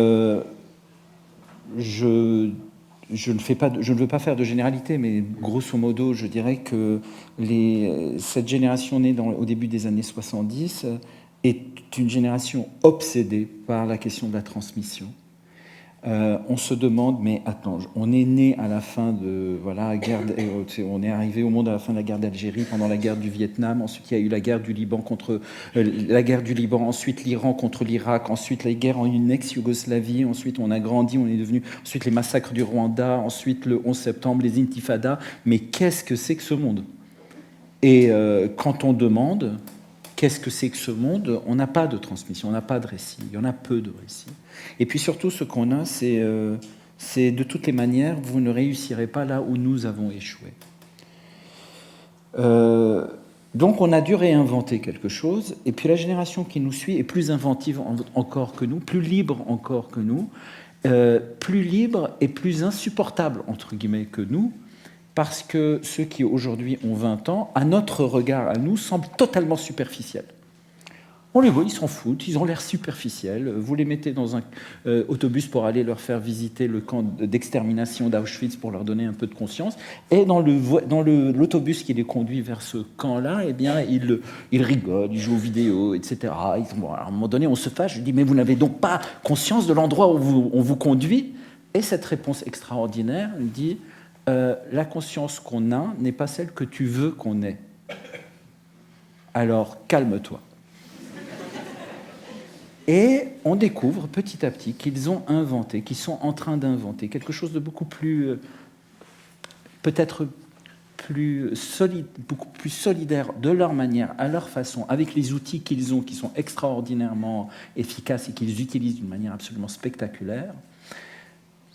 je ne veux pas faire de généralité, mais grosso modo, je dirais que cette génération née au début des années 70 est une génération obsédée par la question de la transmission. On se demande, mais attends, on est né à la fin de on est arrivé au monde à la fin de la guerre d'Algérie, pendant la guerre du Vietnam, ensuite il y a eu la guerre du Liban ensuite l'Iran contre l'Irak, ensuite la guerre en une ex-Yougoslavie, ensuite on a grandi, on est devenu, ensuite les massacres du Rwanda, ensuite le 11 septembre, les intifadas, mais qu'est-ce que c'est que ce monde? Et quand on demande qu'est-ce que c'est que ce monde, on n'a pas de transmission, on n'a pas de récit, il y en a peu de récits. Et puis surtout, ce qu'on a, c'est de toutes les manières, vous ne réussirez pas là où nous avons échoué. Donc on a dû réinventer quelque chose, et puis la génération qui nous suit est plus inventive encore que nous, plus libre encore que nous, plus libre et plus insupportable, entre guillemets, que nous, parce que ceux qui aujourd'hui ont 20 ans, à notre regard, à nous, semblent totalement superficiels. On les voit, ils s'en foutent, ils ont l'air superficiels. Vous les mettez dans un autobus pour aller leur faire visiter le camp d'extermination d'Auschwitz pour leur donner un peu de conscience. Et dans l'autobus qui les conduit vers ce camp-là, eh bien, ils rigolent, ils jouent aux vidéos, etc. Bon, à un moment donné, on se fâche. Je dis, mais vous n'avez donc pas conscience de l'endroit où on vous conduit? Et cette réponse extraordinaire dit, la conscience qu'on a n'est pas celle que tu veux qu'on ait. Alors, calme-toi. Et on découvre petit à petit qu'ils ont inventé, qu'ils sont en train d'inventer quelque chose de beaucoup plus, peut-être plus solide, beaucoup plus solidaire de leur manière, à leur façon, avec les outils qu'ils ont, qui sont extraordinairement efficaces et qu'ils utilisent d'une manière absolument spectaculaire,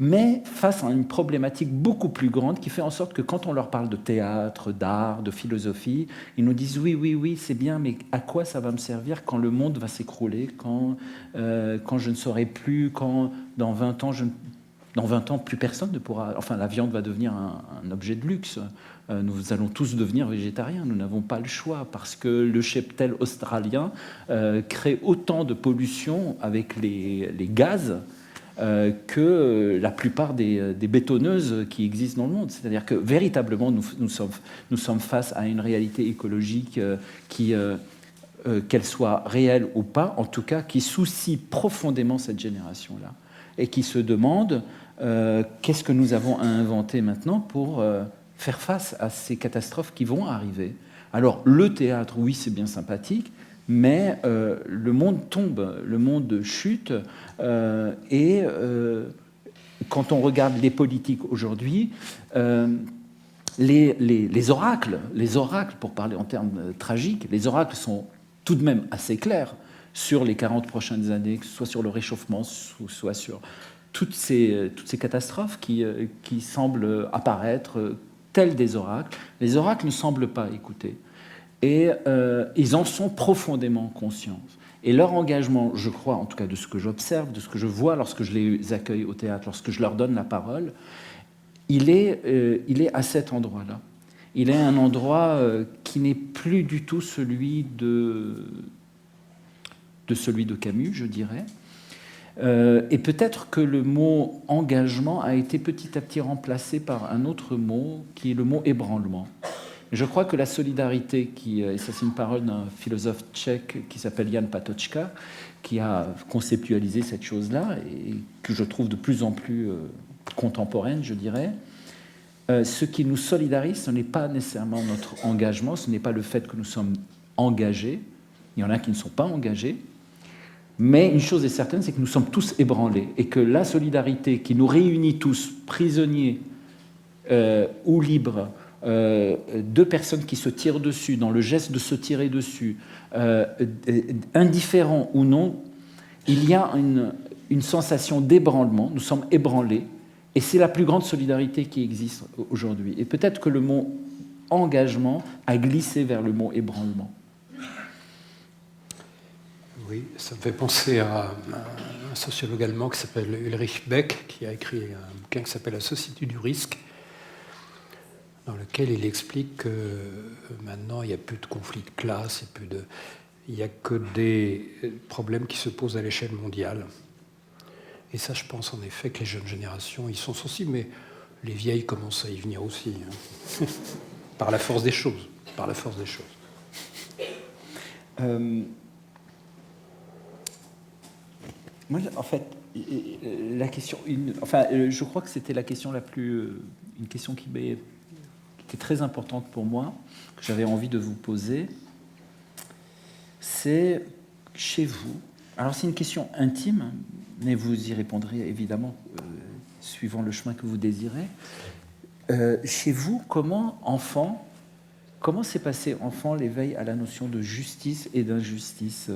mais face à une problématique beaucoup plus grande qui fait en sorte que quand on leur parle de théâtre, d'art, de philosophie, ils nous disent oui, c'est bien, mais à quoi ça va me servir quand le monde va s'écrouler, quand je ne saurai plus, quand dans 20 ans, dans 20 ans, plus personne ne pourra... Enfin, la viande va devenir un objet de luxe. Nous allons tous devenir végétariens. Nous n'avons pas le choix parce que le cheptel australien crée autant de pollution avec les gaz que la plupart des bétonneuses qui existent dans le monde. C'est-à-dire que véritablement, nous sommes face à une réalité écologique qu'elle soit réelle ou pas, en tout cas, qui soucie profondément cette génération-là et qui se demande qu'est-ce que nous avons à inventer maintenant pour faire face à ces catastrophes qui vont arriver. Alors, le théâtre, oui, c'est bien sympathique, mais le monde tombe, le monde chute, et quand on regarde les politiques aujourd'hui, les oracles, pour parler en termes tragiques, les oracles sont tout de même assez clairs sur les 40 prochaines années, que ce soit sur le réchauffement, soit sur toutes ces catastrophes qui semblent apparaître tels des oracles. Les oracles ne semblent pas écouter. Et ils en sont profondément conscients. Et leur engagement, je crois, en tout cas de ce que j'observe, de ce que je vois lorsque je les accueille au théâtre, lorsque je leur donne la parole, il est à cet endroit-là. Il est un endroit qui n'est plus du tout celui de Camus, je dirais. Et peut-être que le mot engagement a été petit à petit remplacé par un autre mot, qui est le mot ébranlement. Je crois que la solidarité, et ça c'est une parole d'un philosophe tchèque qui s'appelle Jan Patočka, qui a conceptualisé cette chose-là et que je trouve de plus en plus contemporaine, je dirais. Ce qui nous solidarise, ce n'est pas nécessairement notre engagement, ce n'est pas le fait que nous sommes engagés. Il y en a qui ne sont pas engagés. Mais une chose est certaine, c'est que nous sommes tous ébranlés et que la solidarité qui nous réunit tous, prisonniers ou libres, deux personnes qui se tirent dessus, dans le geste de se tirer dessus, indifférents ou non, il y a une sensation d'ébranlement, nous sommes ébranlés, et c'est la plus grande solidarité qui existe aujourd'hui. Et peut-être que le mot engagement a glissé vers le mot ébranlement. Oui, ça me fait penser à un sociologue allemand qui s'appelle Ulrich Beck, qui a écrit un bouquin qui s'appelle « La société du risque », dans lequel il explique que maintenant, il n'y a plus de conflits de classe, il n'y a que des problèmes qui se posent à l'échelle mondiale. Et ça, je pense en effet que les jeunes générations, ils sont sensibles, mais les vieilles commencent à y venir aussi, hein. Par la force des choses. Moi, en fait, la question, je crois que c'était la question une question qui est très importante pour moi, que j'avais envie de vous poser. C'est chez vous. Alors, c'est une question intime, mais vous y répondrez évidemment suivant le chemin que vous désirez. Chez vous, comment s'est passé enfant l'éveil à la notion de justice et d'injustice?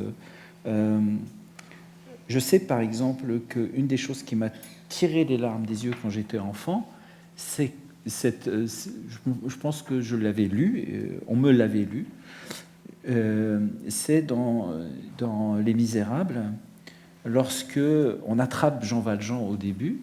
Je sais par exemple qu'une des choses qui m'a tiré les larmes des yeux quand j'étais enfant, c'est je pense que je l'avais lu, on me l'avait lu, c'est dans Les Misérables, lorsque on attrape Jean Valjean au début,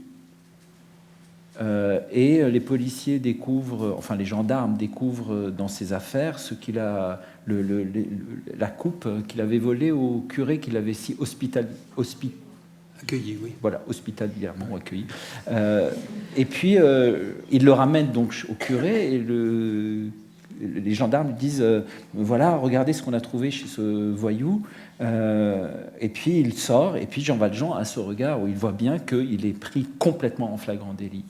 Et les policiers découvrent, enfin les gendarmes découvrent dans ses affaires ce qu'il a, la coupe qu'il avait volée au curé qu'il avait si accueilli, oui. Voilà, hospitalièrement accueilli. Et puis il le ramène donc au curé et les gendarmes lui disent voilà, regardez ce qu'on a trouvé chez ce voyou. Et puis il sort, et puis Jean Valjean a ce regard où il voit bien qu'il est pris complètement en flagrant délit.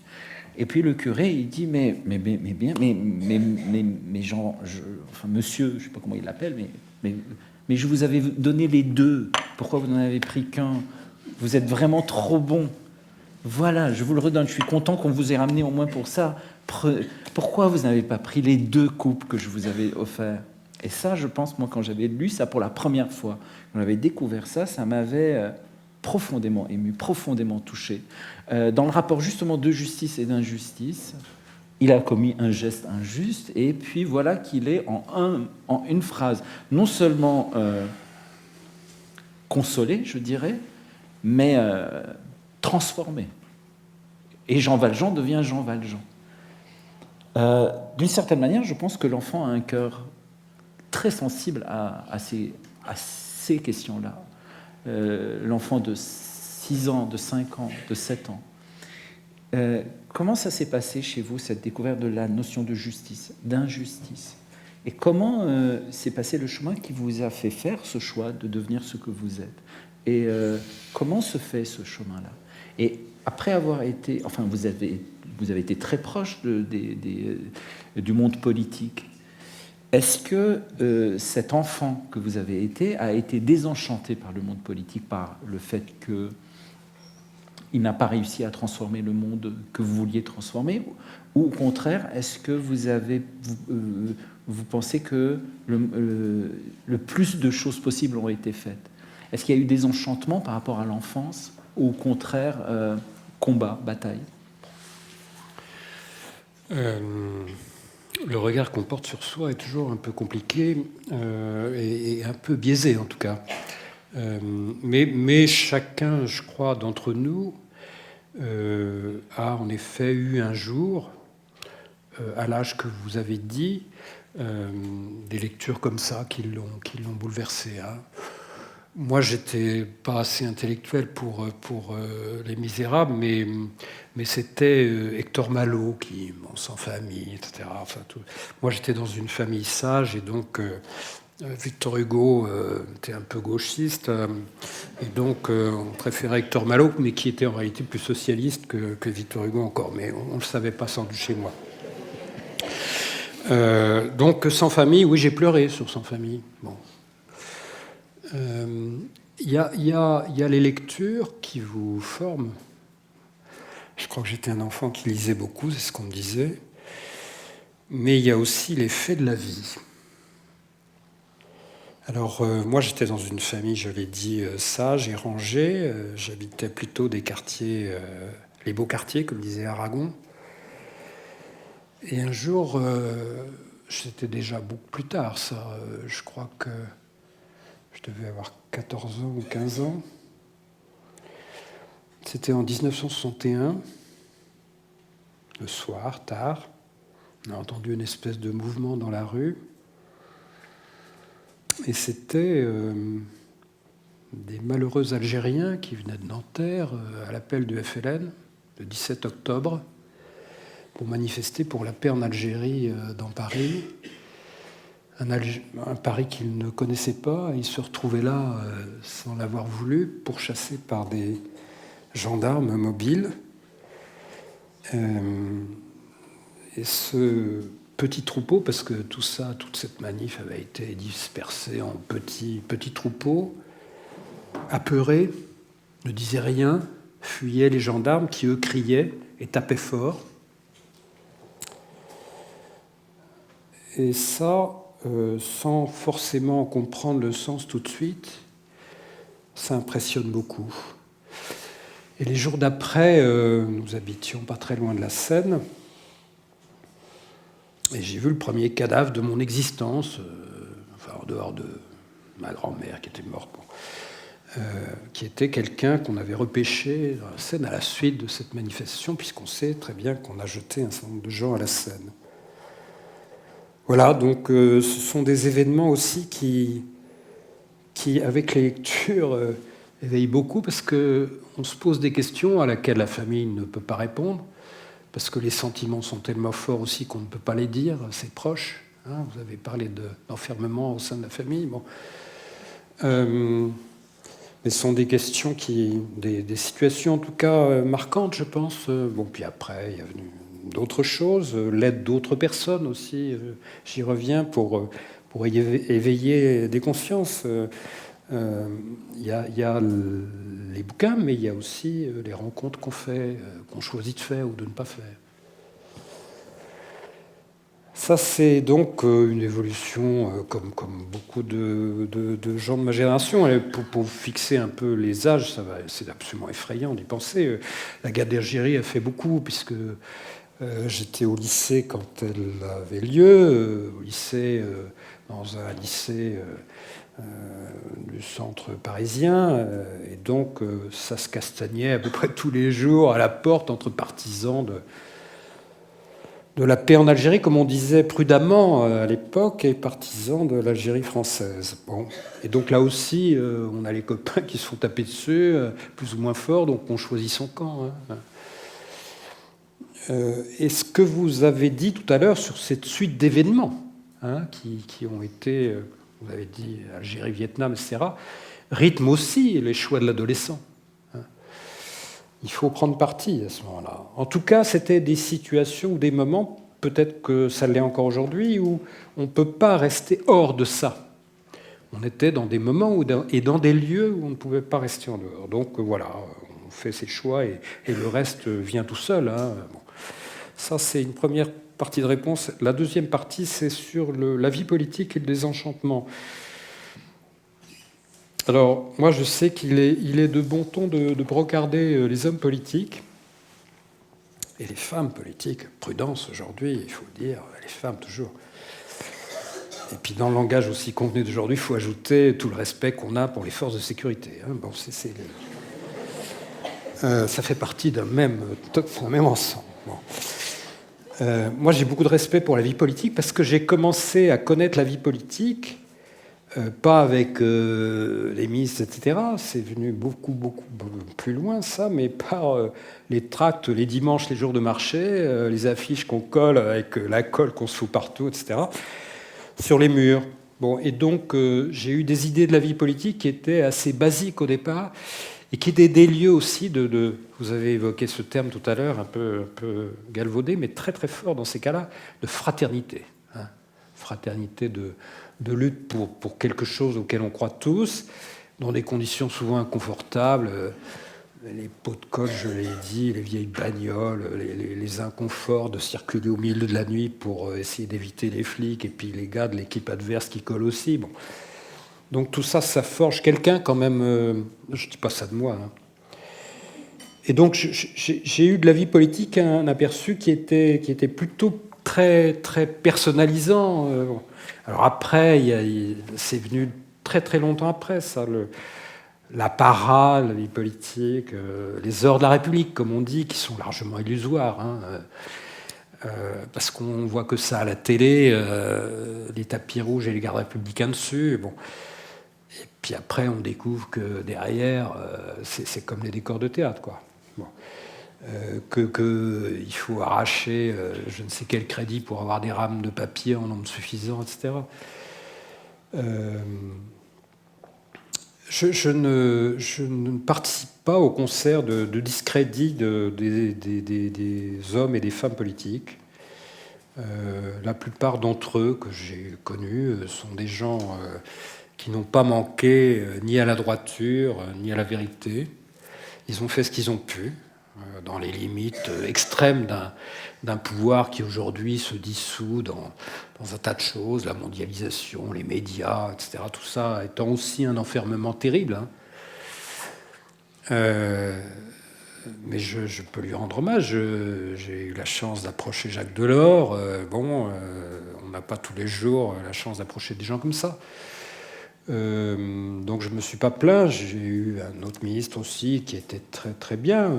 Et puis le curé, il dit mais Jean, enfin monsieur, je sais pas comment il l'appelle, mais je vous avais donné les deux. Pourquoi vous n'en avez pris qu'un? Vous êtes vraiment trop bon. Voilà, je vous le redonne. Je suis content qu'on vous ait ramené au moins pour ça. Pourquoi vous n'avez pas pris les 2 coupes que je vous avais offertes? Et ça, je pense, moi, quand j'avais lu ça pour la première fois, quand j'avais découvert ça, ça m'avait profondément ému, profondément touché. Dans le rapport justement de justice et d'injustice, il a commis un geste injuste, et puis voilà qu'il est en une phrase, non seulement consolé, je dirais, mais transformé. Et Jean Valjean devient Jean Valjean. D'une certaine manière, je pense que l'enfant a un cœur très sensible à ces questions-là. L'enfant de 6 ans, de 5 ans, de 7 ans. Comment ça s'est passé chez vous, cette découverte de la notion de justice, d'injustice? Et comment s'est passé le chemin qui vous a fait faire ce choix de devenir ce que vous êtes? Et comment se fait ce chemin-là? Et après avoir été... Enfin, vous avez été très proche du monde politique. Est-ce que cet enfant que vous avez été a été désenchanté par le monde politique, par le fait qu'il n'a pas réussi à transformer le monde que vous vouliez transformer? Ou au contraire, est-ce que vous pensez que le plus de choses possibles ont été faites? Est-ce qu'il y a eu des enchantements par rapport à l'enfance, ou au contraire, combat, bataille? Le regard qu'on porte sur soi est toujours un peu compliqué et un peu biaisé en tout cas. Mais chacun, je crois, d'entre nous a en effet eu un jour, à l'âge que vous avez dit, des lectures comme ça qui l'ont bouleversé. Hein. Moi, j'étais pas assez intellectuel pour Les Misérables, mais c'était Hector Malot qui, sans famille, etc. Enfin, tout. Moi, j'étais dans une famille sage, et donc Victor Hugo était un peu gauchiste, et donc on préférait Hector Malot, mais qui était en réalité plus socialiste que Victor Hugo encore, mais on ne le savait pas sans doute chez moi. Donc Sans famille, oui, j'ai pleuré sur Sans famille. Bon. Il y a les lectures qui vous forment. Je crois que j'étais un enfant qui lisait beaucoup, c'est ce qu'on me disait. Mais il y a aussi les faits de la vie. Alors, moi, j'étais dans une famille, je l'ai dit, sage et rangée. J'habitais plutôt des quartiers, les beaux quartiers, comme disait Aragon. Et un jour, c'était déjà beaucoup plus tard, ça. Je crois que je devais avoir 14 ans ou 15 ans. C'était en 1961, le soir, tard. On a entendu une espèce de mouvement dans la rue. Et c'était des malheureux Algériens qui venaient de Nanterre à l'appel du FLN, le 17 octobre, pour manifester pour la paix en Algérie dans Paris. Un Paris qu'ils ne connaissaient pas. Ils se retrouvaient là sans l'avoir voulu, pourchassés par des gendarmes mobiles. Et ce petit troupeau, parce que toute cette manif avait été dispersée en petits troupeaux, apeurés, ne disaient rien, fuyaient les gendarmes qui, eux, criaient et tapaient fort. Et ça, sans forcément comprendre le sens tout de suite, ça impressionne beaucoup. Et les jours d'après, nous habitions pas très loin de la Seine, et j'ai vu le premier cadavre de mon existence, enfin en dehors de ma grand-mère qui était morte. Bon. qui était quelqu'un qu'on avait repêché dans la Seine à la suite de cette manifestation, puisqu'on sait très bien qu'on a jeté un certain nombre de gens à la Seine. Voilà, donc ce sont des événements aussi qui avec les lectures, éveillent beaucoup, parce qu'on se pose des questions à laquelle la famille ne peut pas répondre, parce que les sentiments sont tellement forts aussi qu'on ne peut pas les dire à ses proches. Hein, vous avez parlé d'enfermement au sein de la famille. Bon. Mais ce sont des questions des situations en tout cas marquantes, je pense. Bon, puis après, il y a venu d'autres choses, l'aide d'autres personnes aussi. J'y reviens pour éveiller des consciences. Il y a les bouquins, mais il y a aussi les rencontres qu'on fait, qu'on choisit de faire ou de ne pas faire. Ça, c'est donc une évolution, comme beaucoup de gens de ma génération. Et pour fixer un peu les âges, c'est absolument effrayant d'y penser. La guerre d'Algérie a fait beaucoup, puisque j'étais au lycée quand elle avait lieu, dans un lycée du centre parisien. Et donc, ça se castagnait à peu près tous les jours à la porte entre partisans de la paix en Algérie, comme on disait prudemment à l'époque, et partisans de l'Algérie française. Bon. Et donc là aussi, on a les copains qui se font taper dessus, plus ou moins fort, donc on choisit son camp. Hein. Et ce que vous avez dit tout à l'heure sur cette suite d'événements hein, qui ont été, vous avez dit Algérie, Vietnam, etc., rythme aussi les choix de l'adolescent. Il faut prendre parti à ce moment-là. En tout cas, c'était des situations ou des moments, peut-être que ça l'est encore aujourd'hui, où on ne peut pas rester hors de ça. On était dans des moments et dans des lieux où on ne pouvait pas rester en dehors. Donc voilà, on fait ses choix et le reste vient tout seul. Hein. Bon. Ça, c'est une première partie de réponse. La deuxième partie, c'est sur la vie politique et le désenchantement. Alors, moi, je sais qu'il est de bon ton de brocarder les hommes politiques et les femmes politiques. Prudence, aujourd'hui, il faut dire, les femmes, toujours. Et puis, dans le langage aussi convenu d'aujourd'hui, il faut ajouter tout le respect qu'on a pour les forces de sécurité. Hein. Bon, ça fait partie d'un même ensemble. Bon. Moi, j'ai beaucoup de respect pour la vie politique parce que j'ai commencé à connaître la vie politique pas avec les ministres, etc. C'est venu beaucoup plus loin, ça, mais par les tracts, les dimanches, les jours de marché, les affiches qu'on colle avec la colle qu'on se fout partout, etc., sur les murs. Bon, et donc, j'ai eu des idées de la vie politique qui étaient assez basiques au départ et qui étaient des lieux aussi vous avez évoqué ce terme tout à l'heure, un peu galvaudé, mais très très fort dans ces cas-là, de fraternité. Hein, fraternité de lutte pour quelque chose auquel on croit tous, dans des conditions souvent inconfortables, les pots de colle, je l'ai dit, les vieilles bagnoles, les inconforts de circuler au milieu de la nuit pour essayer d'éviter les flics, et puis les gars de l'équipe adverse qui collent aussi. Bon. Donc tout ça, ça forge quelqu'un quand même, je ne dis pas ça de moi. Hein. Et donc j'ai eu de la vie politique un aperçu qui était plutôt très, très personnalisant. Alors après, c'est venu très très longtemps après, ça, l'apparat, la vie politique, les heures de la République, comme on dit, qui sont largement illusoires. Hein, parce qu'on voit que ça à la télé, les tapis rouges et les gardes républicains dessus. Bon. Et puis après, on découvre que derrière, c'est comme les décors de théâtre, quoi. Bon. Il faut arracher je ne sais quel crédit pour avoir des rames de papier en nombre suffisant, etc. Je ne participe pas au concert de discrédit des hommes et des femmes politiques. La plupart d'entre eux que j'ai connus sont des gens qui n'ont pas manqué ni à la droiture, ni à la vérité. Ils ont fait ce qu'ils ont pu, dans les limites extrêmes d'un pouvoir qui aujourd'hui se dissout dans un tas de choses, la mondialisation, les médias, etc. Tout ça étant aussi un enfermement terrible. Hein. Mais je peux lui rendre hommage. J'ai eu la chance d'approcher Jacques Delors. On n'a pas tous les jours la chance d'approcher des gens comme ça. Donc je ne me suis pas plaint. J'ai eu un autre ministre aussi qui était très très bien.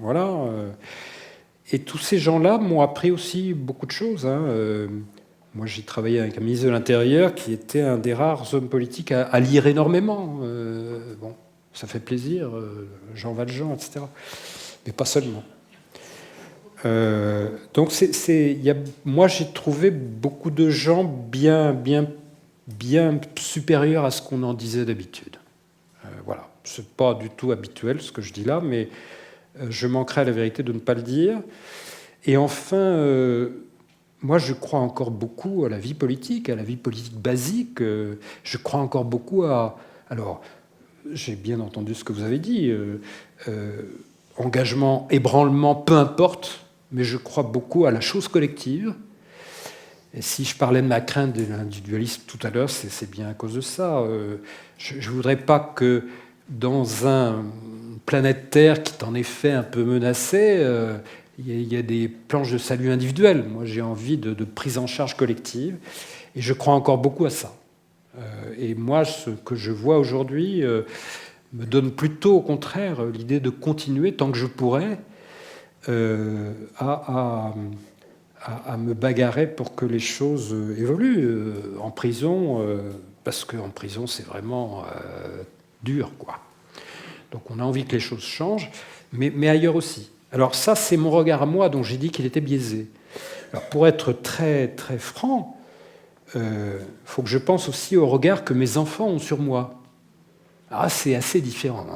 Voilà. Et tous ces gens-là m'ont appris aussi beaucoup de choses. Moi, j'ai travaillé avec un ministre de l'Intérieur qui était un des rares hommes politiques à lire énormément. Bon, ça fait plaisir, Jean Valjean, etc. Mais pas seulement. Donc, moi, j'ai trouvé beaucoup de gens bien supérieurs à ce qu'on en disait d'habitude. Voilà. C'est pas du tout habituel ce que je dis là, mais je manquerais à la vérité de ne pas le dire. Et enfin, moi, je crois encore beaucoup à la vie politique basique. Je crois encore beaucoup à... Alors, j'ai bien entendu ce que vous avez dit. Engagement, ébranlement, peu importe, mais je crois beaucoup à la chose collective. Et si je parlais de ma crainte de l'individualisme tout à l'heure, c'est bien à cause de ça. Je ne voudrais pas que dans un planète Terre qui est en effet un peu menacée, il y a des planches de salut individuelles. Moi, j'ai envie de prise en charge collective. Et je crois encore beaucoup à ça. Et moi, ce que je vois aujourd'hui me donne plutôt, au contraire, l'idée de continuer, tant que je pourrais, à me bagarrer pour que les choses évoluent. En prison, parce qu'en prison, c'est vraiment dur, quoi. Donc on a envie que les choses changent, mais ailleurs aussi. Alors ça, c'est mon regard à moi, dont j'ai dit qu'il était biaisé. Alors pour être très, très franc, faut que je pense aussi au regard que mes enfants ont sur moi. Ah, c'est assez différent.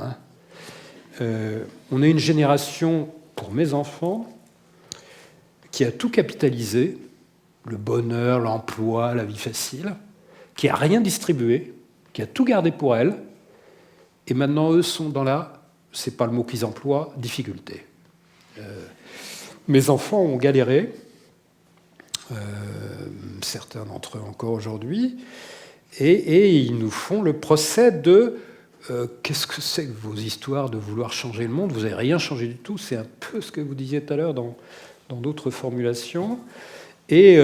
On est une génération, pour mes enfants, qui a tout capitalisé, le bonheur, l'emploi, la vie facile, qui a rien distribué, qui a tout gardé pour elle, et maintenant eux sont dans la, c'est pas le mot qu'ils emploient, difficulté. Mes enfants ont galéré, certains d'entre eux encore aujourd'hui, et ils nous font le procès de qu'est-ce que c'est que vos histoires de vouloir changer le monde? Vous n'avez rien changé du tout, c'est un peu ce que vous disiez tout à l'heure dans d'autres formulations. Et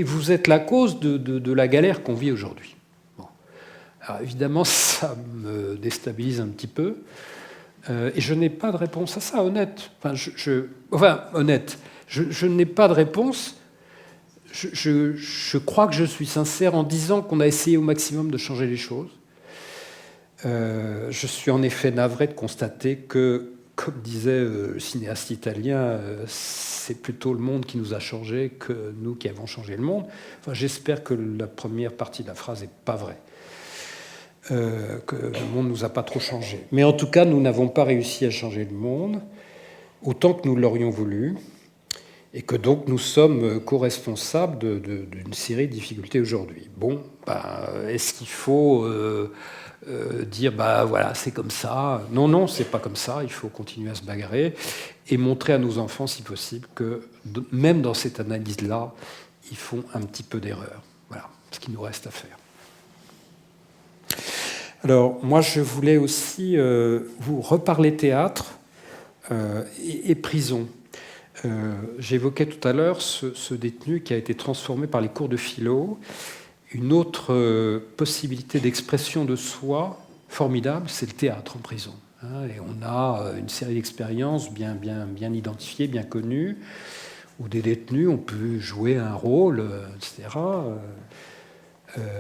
vous êtes la cause de la galère qu'on vit aujourd'hui. Bon. Alors évidemment, ça me déstabilise un petit peu. Et je n'ai pas de réponse à ça, honnête. Honnête. Je n'ai pas de réponse. Je crois que je suis sincère en disant qu'on a essayé au maximum de changer les choses. Je suis en effet navré de constater que, comme disait le cinéaste italien, c'est plutôt le monde qui nous a changé que nous qui avons changé le monde. Enfin, j'espère que la première partie de la phrase n'est pas vraie. Que le monde ne nous a pas trop changé. Mais en tout cas, nous n'avons pas réussi à changer le monde autant que nous l'aurions voulu, et que donc nous sommes co-responsables d'une série de difficultés aujourd'hui. Bon, est-ce qu'il faut dire voilà, c'est comme ça? Non, c'est pas comme ça. Il faut continuer à se bagarrer et montrer à nos enfants, si possible, que même dans cette analyse-là, ils font un petit peu d'erreur. Voilà ce qu'il nous reste à faire. Alors, moi, je voulais aussi vous reparler théâtre et prison. J'évoquais tout à l'heure ce détenu qui a été transformé par les cours de philo. Une autre possibilité d'expression de soi formidable, c'est le théâtre en prison. Et on a une série d'expériences bien identifiées, bien connues, où des détenus ont pu jouer un rôle, etc.,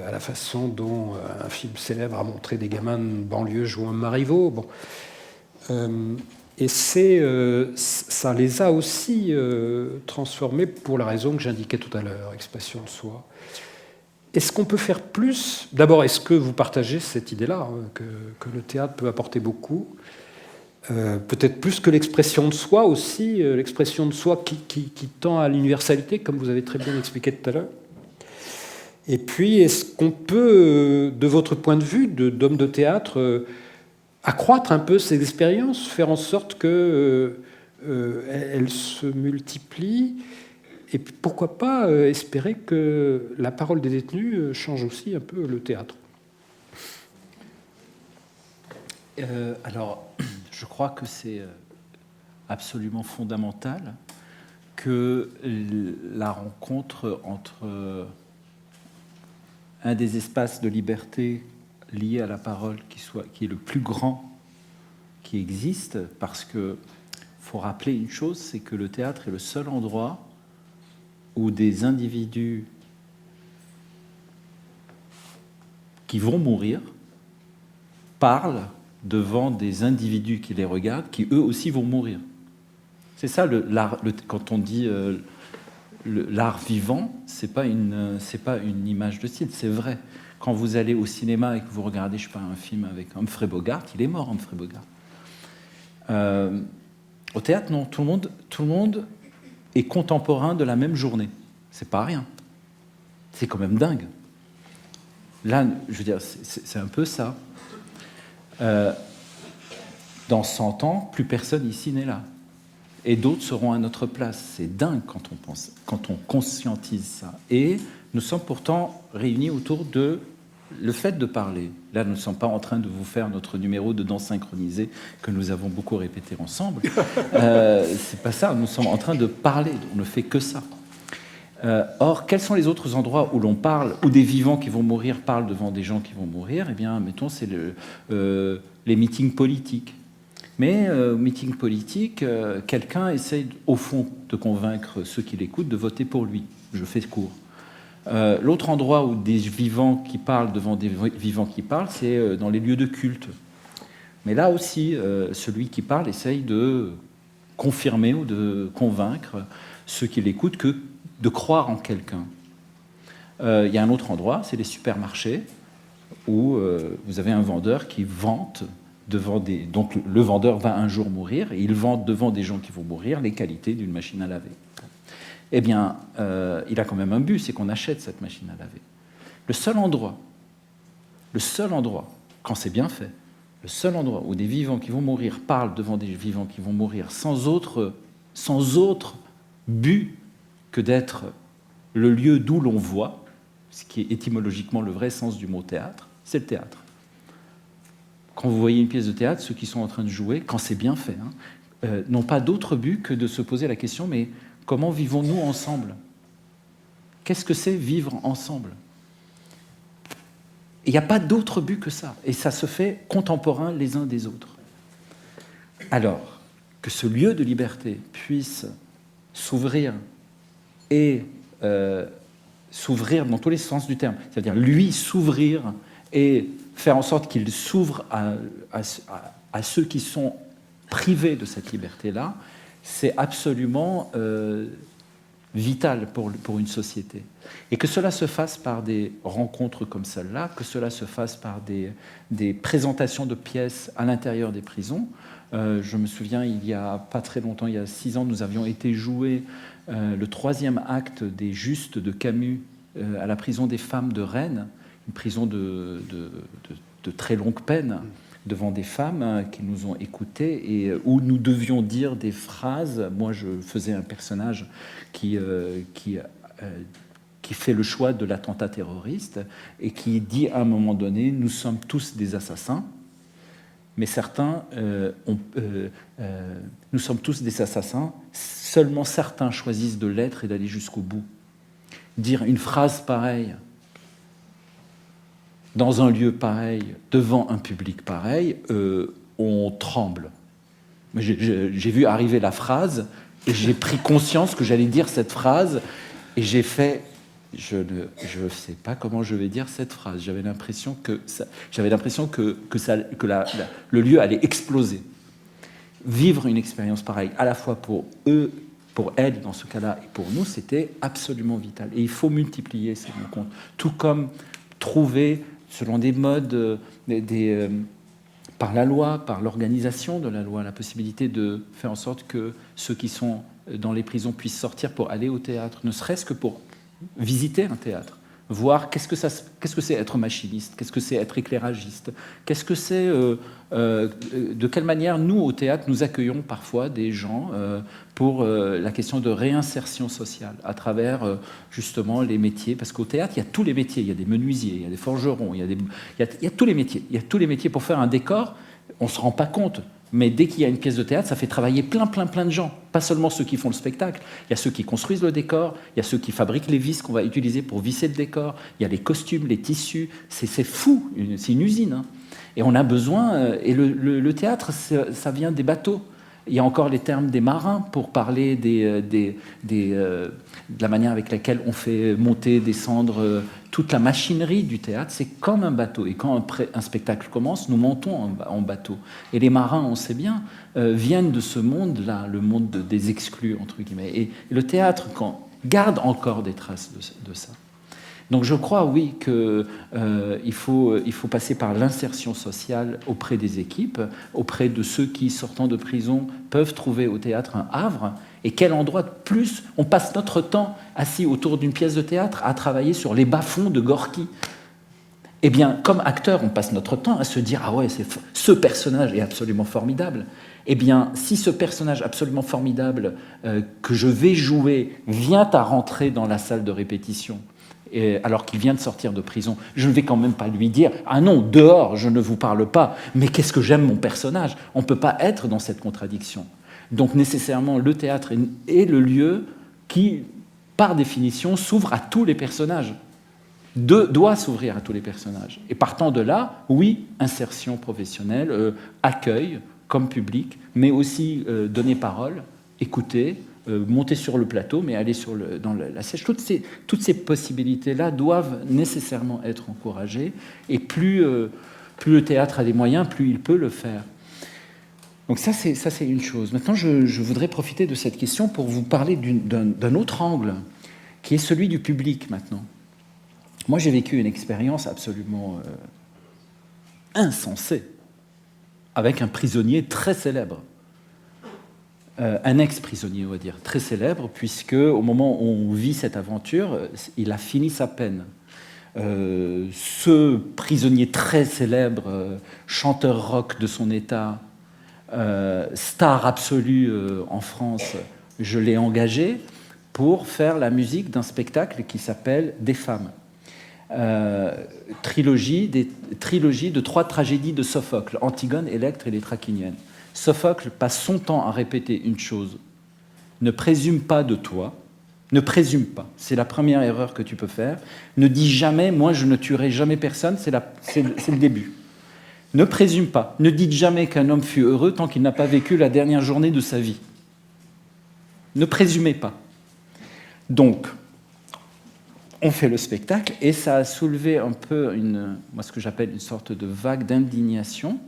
à la façon dont un film célèbre a montré des gamins de banlieue jouant un Marivaux. Bon. Et ça les a aussi transformés pour la raison que j'indiquais tout à l'heure, expression de soi. Est-ce qu'on peut faire plus? D'abord, est-ce que vous partagez cette idée-là, que le théâtre peut apporter beaucoup? Peut-être plus que l'expression de soi aussi, l'expression de soi qui tend à l'universalité, comme vous avez très bien expliqué tout à l'heure. Et puis, est-ce qu'on peut, de votre point de vue d'homme de théâtre, accroître un peu ces expériences, faire en sorte qu'elles se multiplient, et pourquoi pas espérer que la parole des détenus change aussi un peu le théâtre? Alors, je crois que c'est absolument fondamental que la rencontre entre un des espaces de liberté liés à la parole qui est le plus grand qui existe, parce que faut rappeler une chose, c'est que le théâtre est le seul endroit où des individus qui vont mourir parlent devant des individus qui les regardent, qui eux aussi vont mourir. C'est ça l'art. Quand on dit l'art vivant, c'est pas une image de style, c'est vrai. Quand vous allez au cinéma et que vous regardez, je sais pas, un film avec Humphrey Bogart, il est mort, Humphrey Bogart. Au théâtre, non, tout le monde est contemporain de la même journée. C'est pas rien. C'est quand même dingue. Là, je veux dire, c'est un peu ça. Dans 100 ans, plus personne ici n'est là. Et d'autres seront à notre place. C'est dingue quand on conscientise ça. Et nous sommes pourtant réunis autour de le fait de parler. Là, nous ne sommes pas en train de vous faire notre numéro de danse synchronisée que nous avons beaucoup répété ensemble. C'est pas ça. Nous sommes en train de parler. On ne fait que ça. Or, quels sont les autres endroits où l'on parle, où des vivants qui vont mourir parlent devant des gens qui vont mourir? Eh bien, mettons, c'est les meetings politiques. Mais au meeting politique, quelqu'un essaye, au fond, de convaincre ceux qui l'écoutent de voter pour lui. Je fais court. L'autre endroit où des vivants qui parlent devant des vivants qui parlent, c'est dans les lieux de culte. Mais là aussi, celui qui parle essaye de confirmer ou de convaincre ceux qui l'écoutent de croire en quelqu'un. Il y a un autre endroit, c'est les supermarchés, où vous avez un vendeur qui vante devant des... Donc le vendeur va un jour mourir, et il vante devant des gens qui vont mourir les qualités d'une machine à laver. Eh bien, il a quand même un but, c'est qu'on achète cette machine à laver. Le seul endroit, quand c'est bien fait, le seul endroit où des vivants qui vont mourir parlent devant des vivants qui vont mourir sans autre but que d'être le lieu d'où l'on voit, ce qui est étymologiquement le vrai sens du mot théâtre, c'est le théâtre. Quand vous voyez une pièce de théâtre, ceux qui sont en train de jouer, quand c'est bien fait, n'ont pas d'autre but que de se poser la question, mais comment vivons-nous ensemble? Qu'est-ce que c'est vivre ensemble? Il n'y a pas d'autre but que ça, et ça se fait contemporain les uns des autres. Alors, que ce lieu de liberté puisse s'ouvrir et s'ouvrir dans tous les sens du terme, c'est-à-dire lui s'ouvrir et faire en sorte qu'il s'ouvre à ceux qui sont privés de cette liberté-là, c'est absolument vital pour une société. Et que cela se fasse par des rencontres comme celle-là, que cela se fasse par des présentations de pièces à l'intérieur des prisons. Je me souviens, il y a pas très longtemps, il y a 6 ans, nous avions été jouer le 3e acte des Justes de Camus à la prison des femmes de Rennes, une prison de très longue peine, devant des femmes qui nous ont écoutés et où nous devions dire des phrases. Moi, je faisais un personnage qui fait le choix de l'attentat terroriste et qui dit à un moment donné « Nous sommes tous des assassins ». Mais certains, nous sommes tous des assassins, seulement certains choisissent de l'être et d'aller jusqu'au bout. Dire une phrase pareille, dans un lieu pareil, devant un public pareil, on tremble. J'ai vu arriver la phrase, et j'ai pris conscience que j'allais dire cette phrase, et j'ai fait... Je ne sais pas comment je vais dire cette phrase. J'avais l'impression que le lieu allait exploser. Vivre une expérience pareille, à la fois pour eux, pour elles dans ce cas-là, et pour nous, c'était absolument vital. Et il faut multiplier ces rencontres. Tout comme trouver, selon des modes, par la loi, par l'organisation de la loi, la possibilité de faire en sorte que ceux qui sont dans les prisons puissent sortir pour aller au théâtre, ne serait-ce que pour visiter un théâtre, voir qu'est-ce que c'est être machiniste, qu'est-ce que c'est être éclairagiste, qu'est-ce que c'est, de quelle manière nous au théâtre nous accueillons parfois des gens pour la question de réinsertion sociale à travers justement les métiers, parce qu'au théâtre il y a tous les métiers, il y a des menuisiers, il y a des forgerons, il y a tous les métiers, pour faire un décor. On ne se rend pas compte, Mais dès qu'il y a une pièce de théâtre, ça fait travailler plein de gens. Pas seulement ceux qui font le spectacle. Il y a ceux qui construisent le décor, il y a ceux qui fabriquent les vis qu'on va utiliser pour visser le décor, il y a les costumes, les tissus. C'est fou, c'est une usine. Hein. Et on a besoin... Et le théâtre, ça vient des bateaux. Il y a encore les termes des marins pour parler de la manière avec laquelle on fait monter, descendre toute la machinerie du théâtre. C'est comme un bateau. Et quand un spectacle commence, nous montons en bateau. Et les marins, on sait bien, viennent de ce monde-là, le monde des exclus, entre guillemets. Et le théâtre garde encore des traces de ça. Donc je crois, oui, qu'il faut passer par l'insertion sociale auprès des équipes, auprès de ceux qui, sortant de prison, peuvent trouver au théâtre un havre. Et quel endroit de plus? On passe notre temps assis autour d'une pièce de théâtre à travailler sur les bas-fonds de Gorky. Eh bien, comme acteur, on passe notre temps à se dire « Ah ouais, ce personnage est absolument formidable ». Eh bien, si ce personnage absolument formidable que je vais jouer vient à rentrer dans la salle de répétition, alors qu'il vient de sortir de prison, je ne vais quand même pas lui dire « Ah non, dehors, je ne vous parle pas, mais qu'est-ce que j'aime mon personnage ?» On ne peut pas être dans cette contradiction. Donc nécessairement, le théâtre est le lieu qui, par définition, s'ouvre à tous les personnages, doit s'ouvrir à tous les personnages. Et partant de là, oui, insertion professionnelle, accueil comme public, mais aussi donner parole, écouter, monter sur le plateau, mais aller dans la siège. Toutes ces possibilités-là doivent nécessairement être encouragées, et plus le théâtre a des moyens, plus il peut le faire. Donc ça, c'est une chose. Maintenant, je voudrais profiter de cette question pour vous parler d'un autre angle, qui est celui du public, maintenant. Moi, j'ai vécu une expérience absolument insensée, avec un prisonnier très célèbre. Un ex-prisonnier, on va dire, très célèbre, puisque au moment où on vit cette aventure, il a fini sa peine. Ce prisonnier très célèbre, chanteur rock de son état, star absolue en France, je l'ai engagé pour faire la musique d'un spectacle qui s'appelle Des femmes. Trilogie de 3 tragédies de Sophocle, Antigone, Électre et les Trachiniennes. Sophocle passe son temps à répéter une chose: ne présume pas de toi, ne présume pas. C'est la première erreur que tu peux faire. Ne dis jamais, moi je ne tuerai jamais personne, c'est le début. Ne présume pas. Ne dites jamais qu'un homme fut heureux tant qu'il n'a pas vécu la dernière journée de sa vie. Ne présumez pas. Donc, on fait le spectacle et ça a soulevé un peu ce que j'appelle une sorte de vague d'indignation,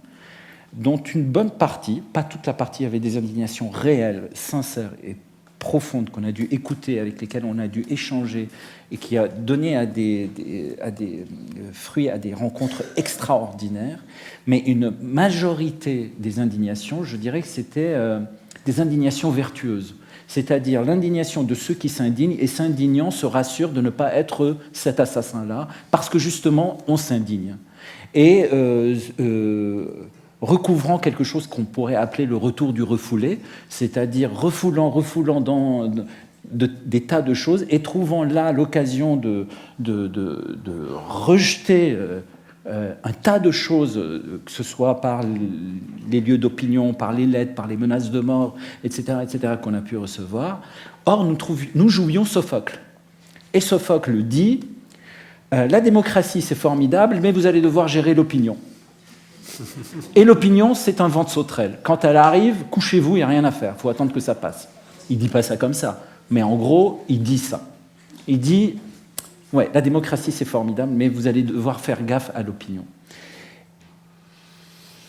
dont une bonne partie, pas toute la partie, avait des indignations réelles, sincères et profondes qu'on a dû écouter, avec lesquelles on a dû échanger et qui a donné à des fruits à des rencontres extraordinaires. Mais une majorité des indignations, je dirais que c'était des indignations vertueuses. C'est-à-dire l'indignation de ceux qui s'indignent, et s'indignant se rassurent de ne pas être cet assassin-là, parce que justement, on s'indigne. Et recouvrant quelque chose qu'on pourrait appeler le retour du refoulé, c'est-à-dire refoulant dans des tas de choses, et trouvant là l'occasion de rejeter un tas de choses, que ce soit par les lieux d'opinion, par les lettres, par les menaces de mort, etc., qu'on a pu recevoir. Or, nous jouions Sophocle. Et Sophocle dit « La démocratie, c'est formidable, mais vous allez devoir gérer l'opinion. Et l'opinion, c'est un vent de sauterelle. Quand elle arrive, couchez-vous, il n'y a rien à faire. Il faut attendre que ça passe. » Il ne dit pas ça comme ça, mais en gros, il dit ça. Il dit « Ouais, la démocratie, c'est formidable, mais vous allez devoir faire gaffe à l'opinion. »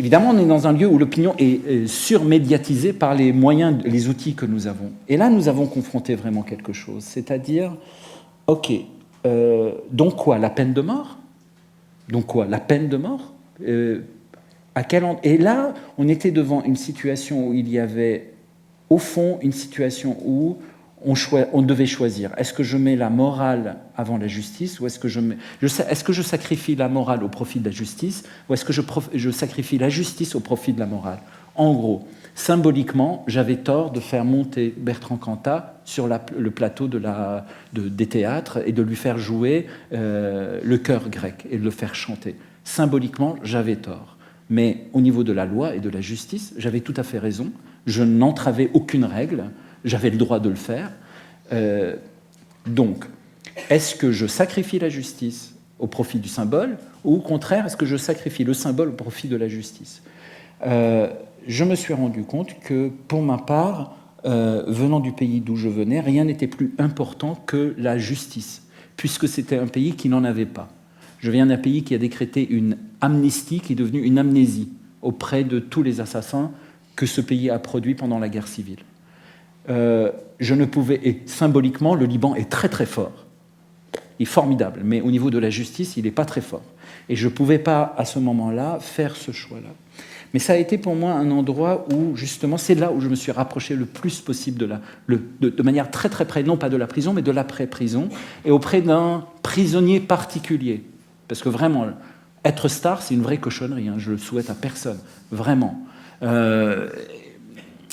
Évidemment, on est dans un lieu où l'opinion est surmédiatisée par les moyens, les outils que nous avons. Et là, nous avons confronté vraiment quelque chose, c'est-à-dire, ok, donc quoi, la peine de mort? Donc quoi, la peine de mort? Et là, on était devant une situation où il y avait, au fond, une situation où on devait choisir. Est-ce que je mets la morale avant la justice, ou est-ce que je sacrifie la morale au profit de la justice, ou est-ce que je sacrifie la justice au profit de la morale? En gros, symboliquement, j'avais tort de faire monter Bertrand Cantat sur le plateau des théâtres et de lui faire jouer le chœur grec et de le faire chanter. Symboliquement, j'avais tort. Mais au niveau de la loi et de la justice, j'avais tout à fait raison. Je n'entravais aucune règle. J'avais le droit de le faire. Donc, est-ce que je sacrifie la justice au profit du symbole, ou au contraire, est-ce que je sacrifie le symbole au profit de la justice? Je me suis rendu compte que, pour ma part, venant du pays d'où je venais, rien n'était plus important que la justice, puisque c'était un pays qui n'en avait pas. Je viens d'un pays qui a décrété une amnistie qui est devenue une amnésie auprès de tous les assassins que ce pays a produits pendant la guerre civile. Je ne pouvais, et symboliquement, le Liban est très très fort. Il est formidable, mais au niveau de la justice, il n'est pas très fort. Et je ne pouvais pas, à ce moment-là, faire ce choix-là. Mais ça a été pour moi un endroit où, justement, c'est là où je me suis rapproché le plus possible de manière très très près, non pas de la prison, mais de l'après-prison, et auprès d'un prisonnier particulier. Parce que vraiment, être star, c'est une vraie cochonnerie, hein, je le souhaite à personne, vraiment.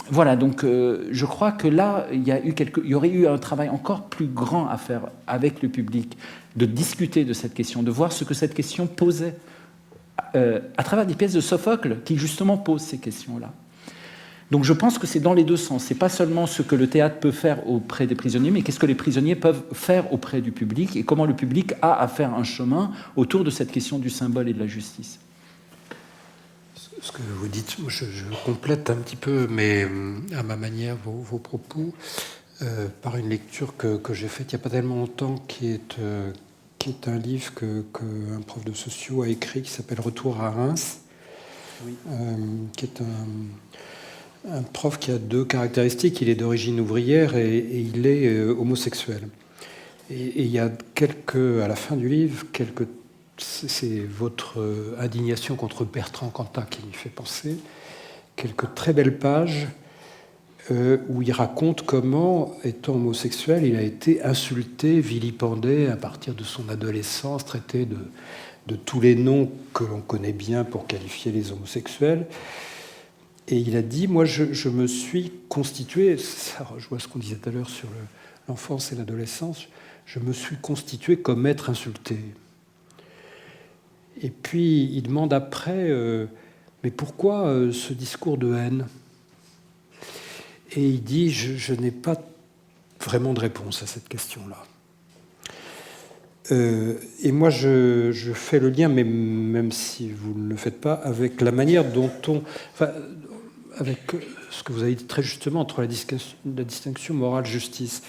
Voilà, donc je crois que là, il y aurait eu un travail encore plus grand à faire avec le public, de discuter de cette question, de voir ce que cette question posait, à travers des pièces de Sophocle qui justement posent ces questions-là. Donc je pense que c'est dans les deux sens. C'est pas seulement ce que le théâtre peut faire auprès des prisonniers, mais qu'est-ce que les prisonniers peuvent faire auprès du public et comment le public a à faire un chemin autour de cette question du symbole et de la justice. Ce que vous dites, je complète un petit peu, mais à ma manière, vos propos, par une lecture que j'ai faite il n'y a pas tellement longtemps, qui est un livre qu'un prof de socio a écrit, qui s'appelle « Retour à Reims », oui. Qui est un prof qui a deux caractéristiques. Il est d'origine ouvrière et il est homosexuel. Et il y a à la fin du livre, c'est votre indignation contre Bertrand Cantat qui lui fait penser, quelques très belles pages où il raconte comment, étant homosexuel, il a été insulté, vilipendé à partir de son adolescence, traité de tous les noms que l'on connaît bien pour qualifier les homosexuels. Et il a dit, moi je me suis constitué, ça rejoint ce qu'on disait tout à l'heure sur l'enfance et l'adolescence, je me suis constitué comme être insulté. Et puis il demande après, mais pourquoi ce discours de haine ? Et il dit, je n'ai pas vraiment de réponse à cette question-là. Et moi, je fais le lien, mais même si vous ne le faites pas, avec la manière dont avec ce que vous avez dit très justement entre la distinction morale-justice.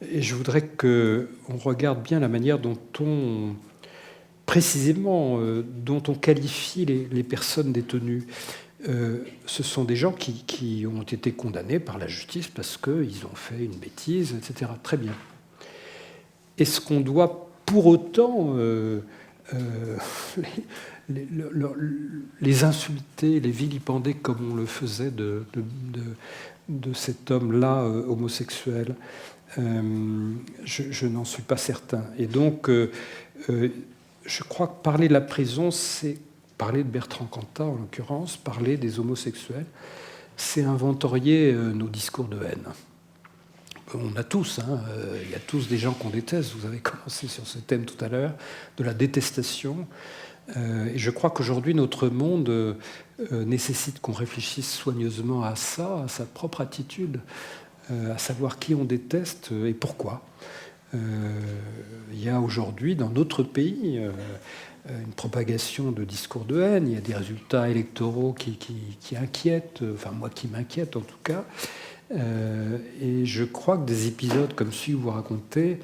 Et je voudrais qu'on regarde bien la manière dont précisément, dont on qualifie les personnes détenues. Ce sont des gens qui ont été condamnés par la justice parce qu'ils ont fait une bêtise, etc. Très bien. Est-ce qu'on doit pour autant les insulter, les vilipender comme on le faisait de cet homme-là homosexuel? Je n'en suis pas certain. Et donc, je crois que parler de la prison, c'est parler de Bertrand Cantat, en l'occurrence, parler des homosexuels, c'est inventorier nos discours de haine. On a tous, il y a tous des gens qu'on déteste. Vous avez commencé sur ce thème tout à l'heure, de la détestation. Et je crois qu'aujourd'hui, notre monde nécessite qu'on réfléchisse soigneusement à ça, à sa propre attitude, à savoir qui on déteste et pourquoi. Il y a aujourd'hui, dans notre pays, une propagation de discours de haine. Il y a des résultats électoraux qui inquiètent, enfin moi qui m'inquiète en tout cas. Et je crois que des épisodes comme celui que vous racontez,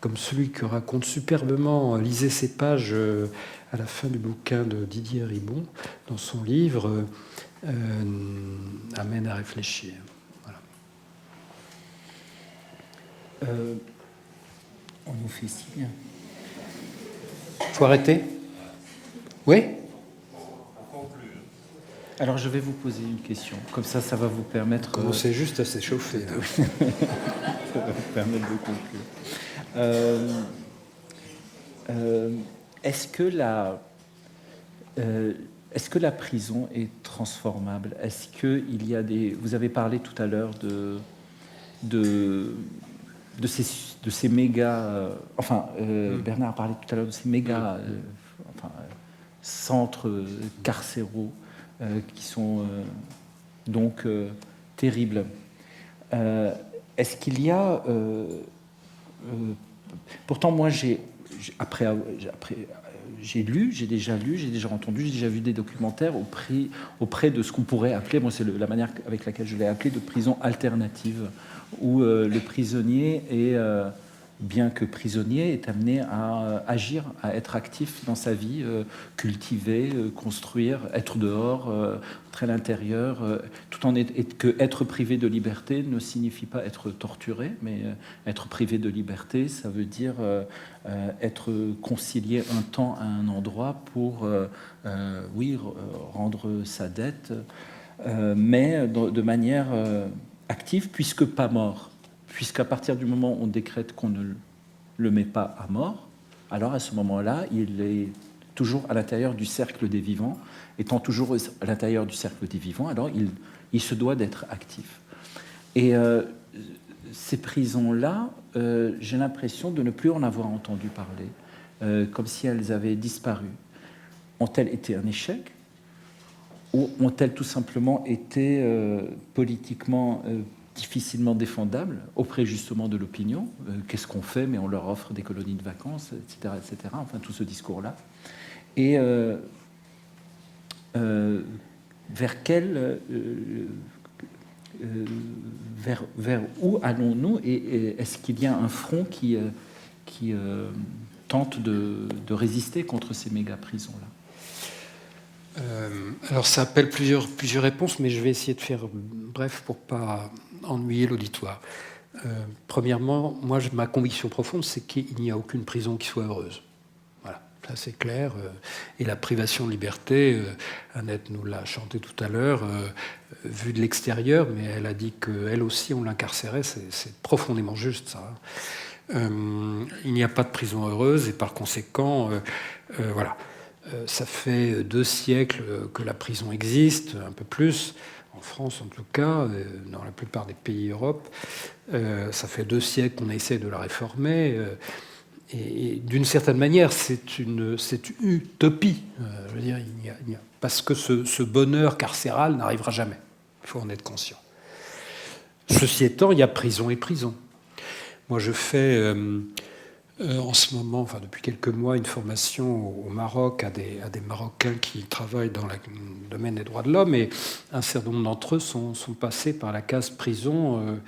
comme celui que raconte superbement, lisez ces pages à la fin du bouquin de Didier Ribon, dans son livre, amène à réfléchir. Voilà. On nous fait signe. Faut arrêter ? Oui ? Alors je vais vous poser une question, comme ça va vous permettre... Commencez juste à s'échauffer. Ça va vous permettre de conclure. Est-ce que la prison est transformable ? Est-ce qu'il y a des... Vous avez parlé tout à l'heure de ces méga... Bernard a parlé tout à l'heure de ces méga... centres carcéraux qui sont donc terribles. Est-ce qu'il y a... pourtant, moi, j'ai déjà lu, j'ai déjà entendu, j'ai déjà vu des documentaires auprès de ce qu'on pourrait appeler, moi c'est la manière avec laquelle je l'ai appelé, de prison alternative, où le prisonnier est, bien que prisonnier, est amené à agir, à être actif dans sa vie, cultiver, construire, être dehors, être à l'intérieur, tout en que être privé de liberté ne signifie pas être torturé, mais être privé de liberté, ça veut dire être concilié un temps à un endroit pour, oui, rendre sa dette, mais de manière active, puisque pas mort. Puisqu'à partir du moment où on décrète qu'on ne le met pas à mort, alors à ce moment-là, il est toujours à l'intérieur du cercle des vivants. Étant toujours à l'intérieur du cercle des vivants, alors il se doit d'être actif. Et ces prisons-là, j'ai l'impression de ne plus en avoir entendu parler, comme si elles avaient disparu. Ont-elles été un échec ? Ou ont-elles tout simplement été politiquement difficilement défendables auprès justement de l'opinion? Qu'est-ce qu'on fait? Mais on leur offre des colonies de vacances, etc., etc. Enfin, tout ce discours-là. Et vers quel... vers où allons-nous? Et est-ce qu'il y a un front qui tente de résister contre ces méga-prisons-là? Alors ça appelle plusieurs réponses, mais je vais essayer de faire bref pour ne pas ennuyer l'auditoire. Premièrement, moi, ma conviction profonde, c'est qu'il n'y a aucune prison qui soit heureuse. Voilà, ça c'est clair. Et la privation de liberté, Annette nous l'a chanté tout à l'heure, vue de l'extérieur, mais elle a dit qu'elle aussi, on l'incarcérait, c'est profondément juste ça. Il n'y a pas de prison heureuse, et par conséquent, voilà. Ça fait 2 siècles que la prison existe, un peu plus, en France en tout cas, dans la plupart des pays d'Europe. Ça fait 2 siècles qu'on essaie de la réformer. Et d'une certaine manière, c'est une utopie. Je veux dire, parce que ce bonheur carcéral n'arrivera jamais. Il faut en être conscient. Ceci étant, il y a prison et prison. Moi, je fais... en ce moment, enfin depuis quelques mois, une formation au Maroc à des Marocains qui travaillent dans le domaine des droits de l'homme, et un certain nombre d'entre eux sont passés par la case prison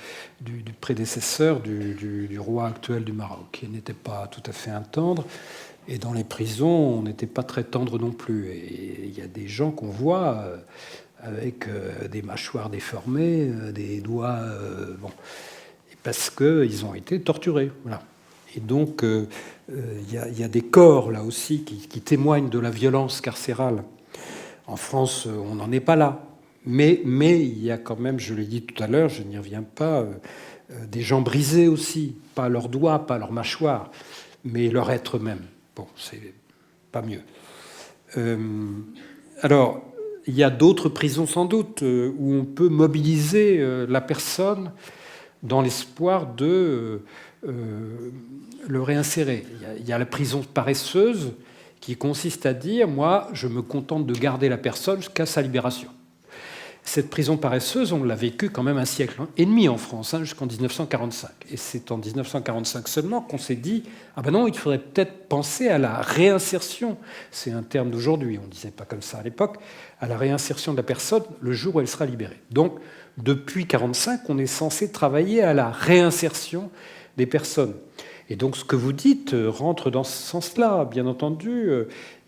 du prédécesseur du roi actuel du Maroc, qui n'était pas tout à fait un tendre, et dans les prisons, on n'était pas très tendre non plus. Et il y a des gens qu'on voit avec des mâchoires déformées, des doigts... bon, parce qu'ils ont été torturés, voilà. Et donc, il y a des corps, là aussi, qui témoignent de la violence carcérale. En France, on n'en est pas là. Mais il y a quand même, je l'ai dit tout à l'heure, je n'y reviens pas, des gens brisés aussi. Pas leurs doigts, pas leurs mâchoires, mais leur être même. Bon, c'est pas mieux. Alors, il y a d'autres prisons, sans doute, où on peut mobiliser la personne dans l'espoir de... le réinsérer. Il y a la prison paresseuse qui consiste à dire, moi, je me contente de garder la personne jusqu'à sa libération. Cette prison paresseuse, on l'a vécue quand même 1 siècle et demi en France, jusqu'en 1945. Et c'est en 1945 seulement qu'on s'est dit, ah ben non, il faudrait peut-être penser à la réinsertion. C'est un terme d'aujourd'hui, on ne disait pas comme ça à l'époque, à la réinsertion de la personne le jour où elle sera libérée. Donc, depuis 1945, on est censé travailler à la réinsertion des personnes. Et donc ce que vous dites rentre dans ce sens-là, bien entendu.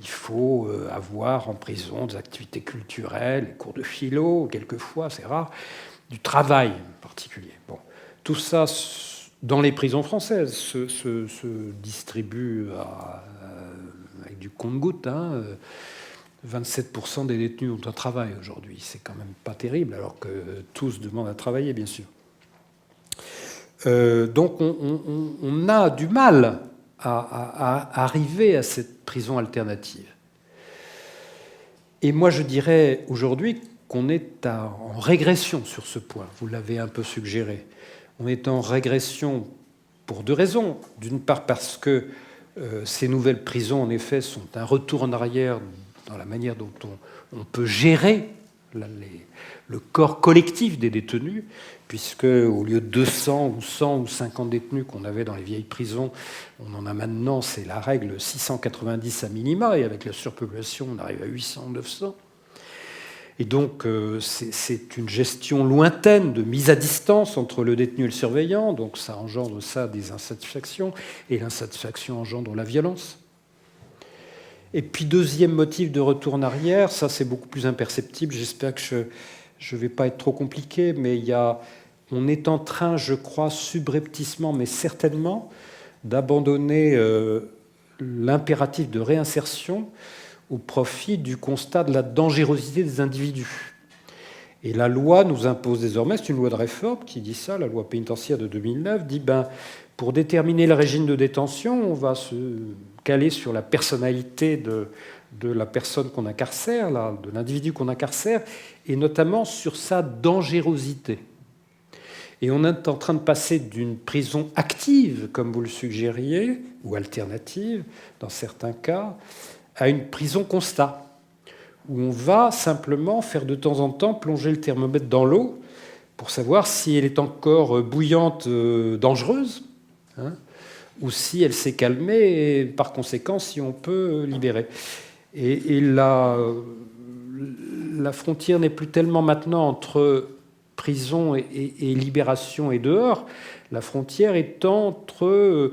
Il faut avoir en prison des activités culturelles, des cours de philo, quelquefois, c'est rare, du travail en particulier. Bon, tout ça, dans les prisons françaises, se distribue avec du compte-gouttes. 27% des détenus ont un travail aujourd'hui. C'est quand même pas terrible, alors que tous demandent à travailler, bien sûr. Donc on a du mal à arriver à cette prison alternative. Et moi je dirais aujourd'hui qu'on est en régression sur ce point. Vous l'avez un peu suggéré. On est en régression pour 2 raisons. D'une part parce que ces nouvelles prisons, en effet, sont un retour en arrière dans la manière dont on peut gérer le corps collectif des détenus, puisque au lieu de 200 ou 100 ou 50 détenus qu'on avait dans les vieilles prisons, on en a maintenant, c'est la règle, 690 à minima, et avec la surpopulation, on arrive à 800, 900. Et donc, c'est une gestion lointaine de mise à distance entre le détenu et le surveillant, donc ça engendre ça des insatisfactions, et l'insatisfaction engendre la violence. Et puis, deuxième motif de retour en arrière, ça c'est beaucoup plus imperceptible, j'espère que je ne vais pas être trop compliqué, mais on est en train, je crois, subrepticement, mais certainement, d'abandonner l'impératif de réinsertion au profit du constat de la dangerosité des individus. Et la loi nous impose désormais, c'est une loi de réforme qui dit ça, la loi pénitentiaire de 2009, dit pour déterminer le régime de détention, on va se caler sur la personnalité de la personne qu'on incarcère, de l'individu qu'on incarcère, et notamment sur sa dangerosité. Et on est en train de passer d'une prison active, comme vous le suggériez, ou alternative, dans certains cas, à une prison constat, où on va simplement faire de temps en temps plonger le thermomètre dans l'eau pour savoir si elle est encore bouillante, dangereuse, ou si elle s'est calmée, et par conséquent, si on peut libérer. Et la frontière n'est plus tellement maintenant entre prison et libération et dehors. La frontière est entre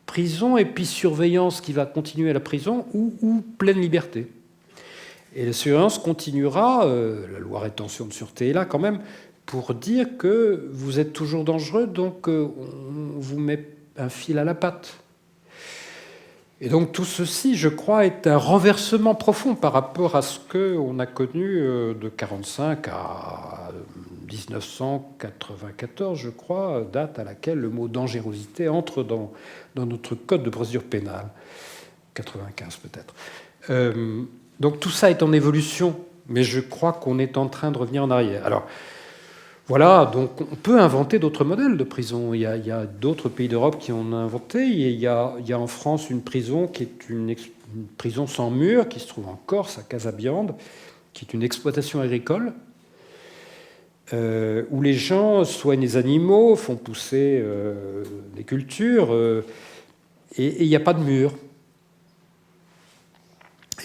prison et puis surveillance qui va continuer à la prison ou pleine liberté. Et la surveillance continuera, la loi rétention de sûreté est là quand même, pour dire que vous êtes toujours dangereux, donc on vous met un fil à la patte. Et donc tout ceci, je crois, est un renversement profond par rapport à ce qu'on a connu de 1945 à 1994, je crois, date à laquelle le mot dangerosité entre dans notre code de procédure pénale. 95 peut-être. Donc tout ça est en évolution, mais je crois qu'on est en train de revenir en arrière. Alors voilà, donc on peut inventer d'autres modèles de prison. Il y a d'autres pays d'Europe qui en ont inventé. Il y a en France une prison qui est une prison sans mur, qui se trouve en Corse, à Casabiande, qui est une exploitation agricole, où les gens soignent les animaux, font pousser des cultures, et il n'y a pas de mur.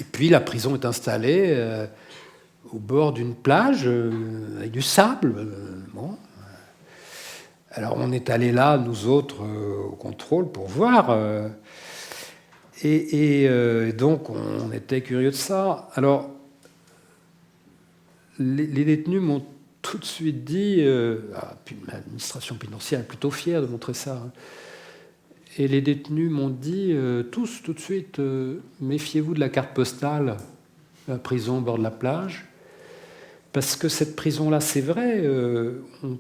Et puis la prison est installée au bord d'une plage avec du sable. Bon. Alors on est allé là, nous autres, au contrôle pour voir. Et donc on était curieux de ça. Alors les détenus m'ont tout de suite dit, puis l'administration pénitentiaire est plutôt fière de montrer ça, et les détenus m'ont dit tous tout de suite, méfiez-vous de la carte postale, la prison au bord de la plage, parce que cette prison-là, c'est vrai, on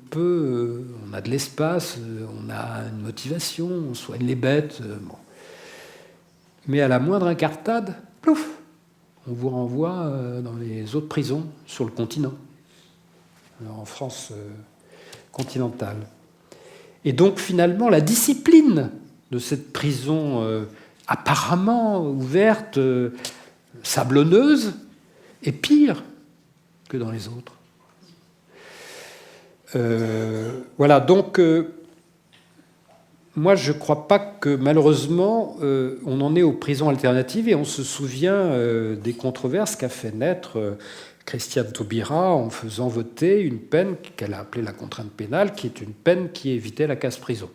a de l'espace, on a une motivation, on soigne les bêtes, bon. Mais à la moindre incartade, plouf, on vous renvoie dans les autres prisons sur le continent, en France continentale. Et donc finalement, la discipline de cette prison apparemment ouverte, sablonneuse, est pire que dans les autres. Voilà, donc moi je ne crois pas que malheureusement on en est aux prisons alternatives, et on se souvient des controverses qu'a fait naître Christiane Taubira en faisant voter une peine qu'elle a appelée la contrainte pénale, qui est une peine qui évitait la casse-prison.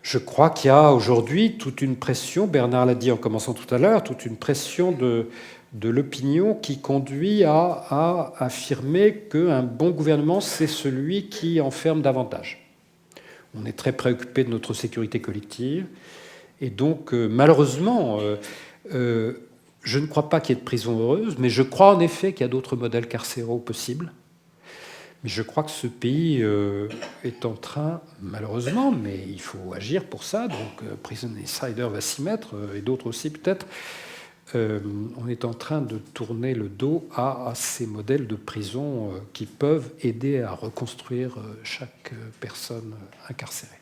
Je crois qu'il y a aujourd'hui toute une pression, Bernard l'a dit en commençant tout à l'heure, toute une pression de l'opinion qui conduit à affirmer qu'un bon gouvernement, c'est celui qui enferme davantage. On est très préoccupé de notre sécurité collective, et donc malheureusement, je ne crois pas qu'il y ait de prison heureuse, mais je crois en effet qu'il y a d'autres modèles carcéraux possibles. Mais je crois que ce pays est en train, malheureusement, mais il faut agir pour ça, donc Prison Insider va s'y mettre, et d'autres aussi peut-être, on est en train de tourner le dos à ces modèles de prison qui peuvent aider à reconstruire chaque personne incarcérée.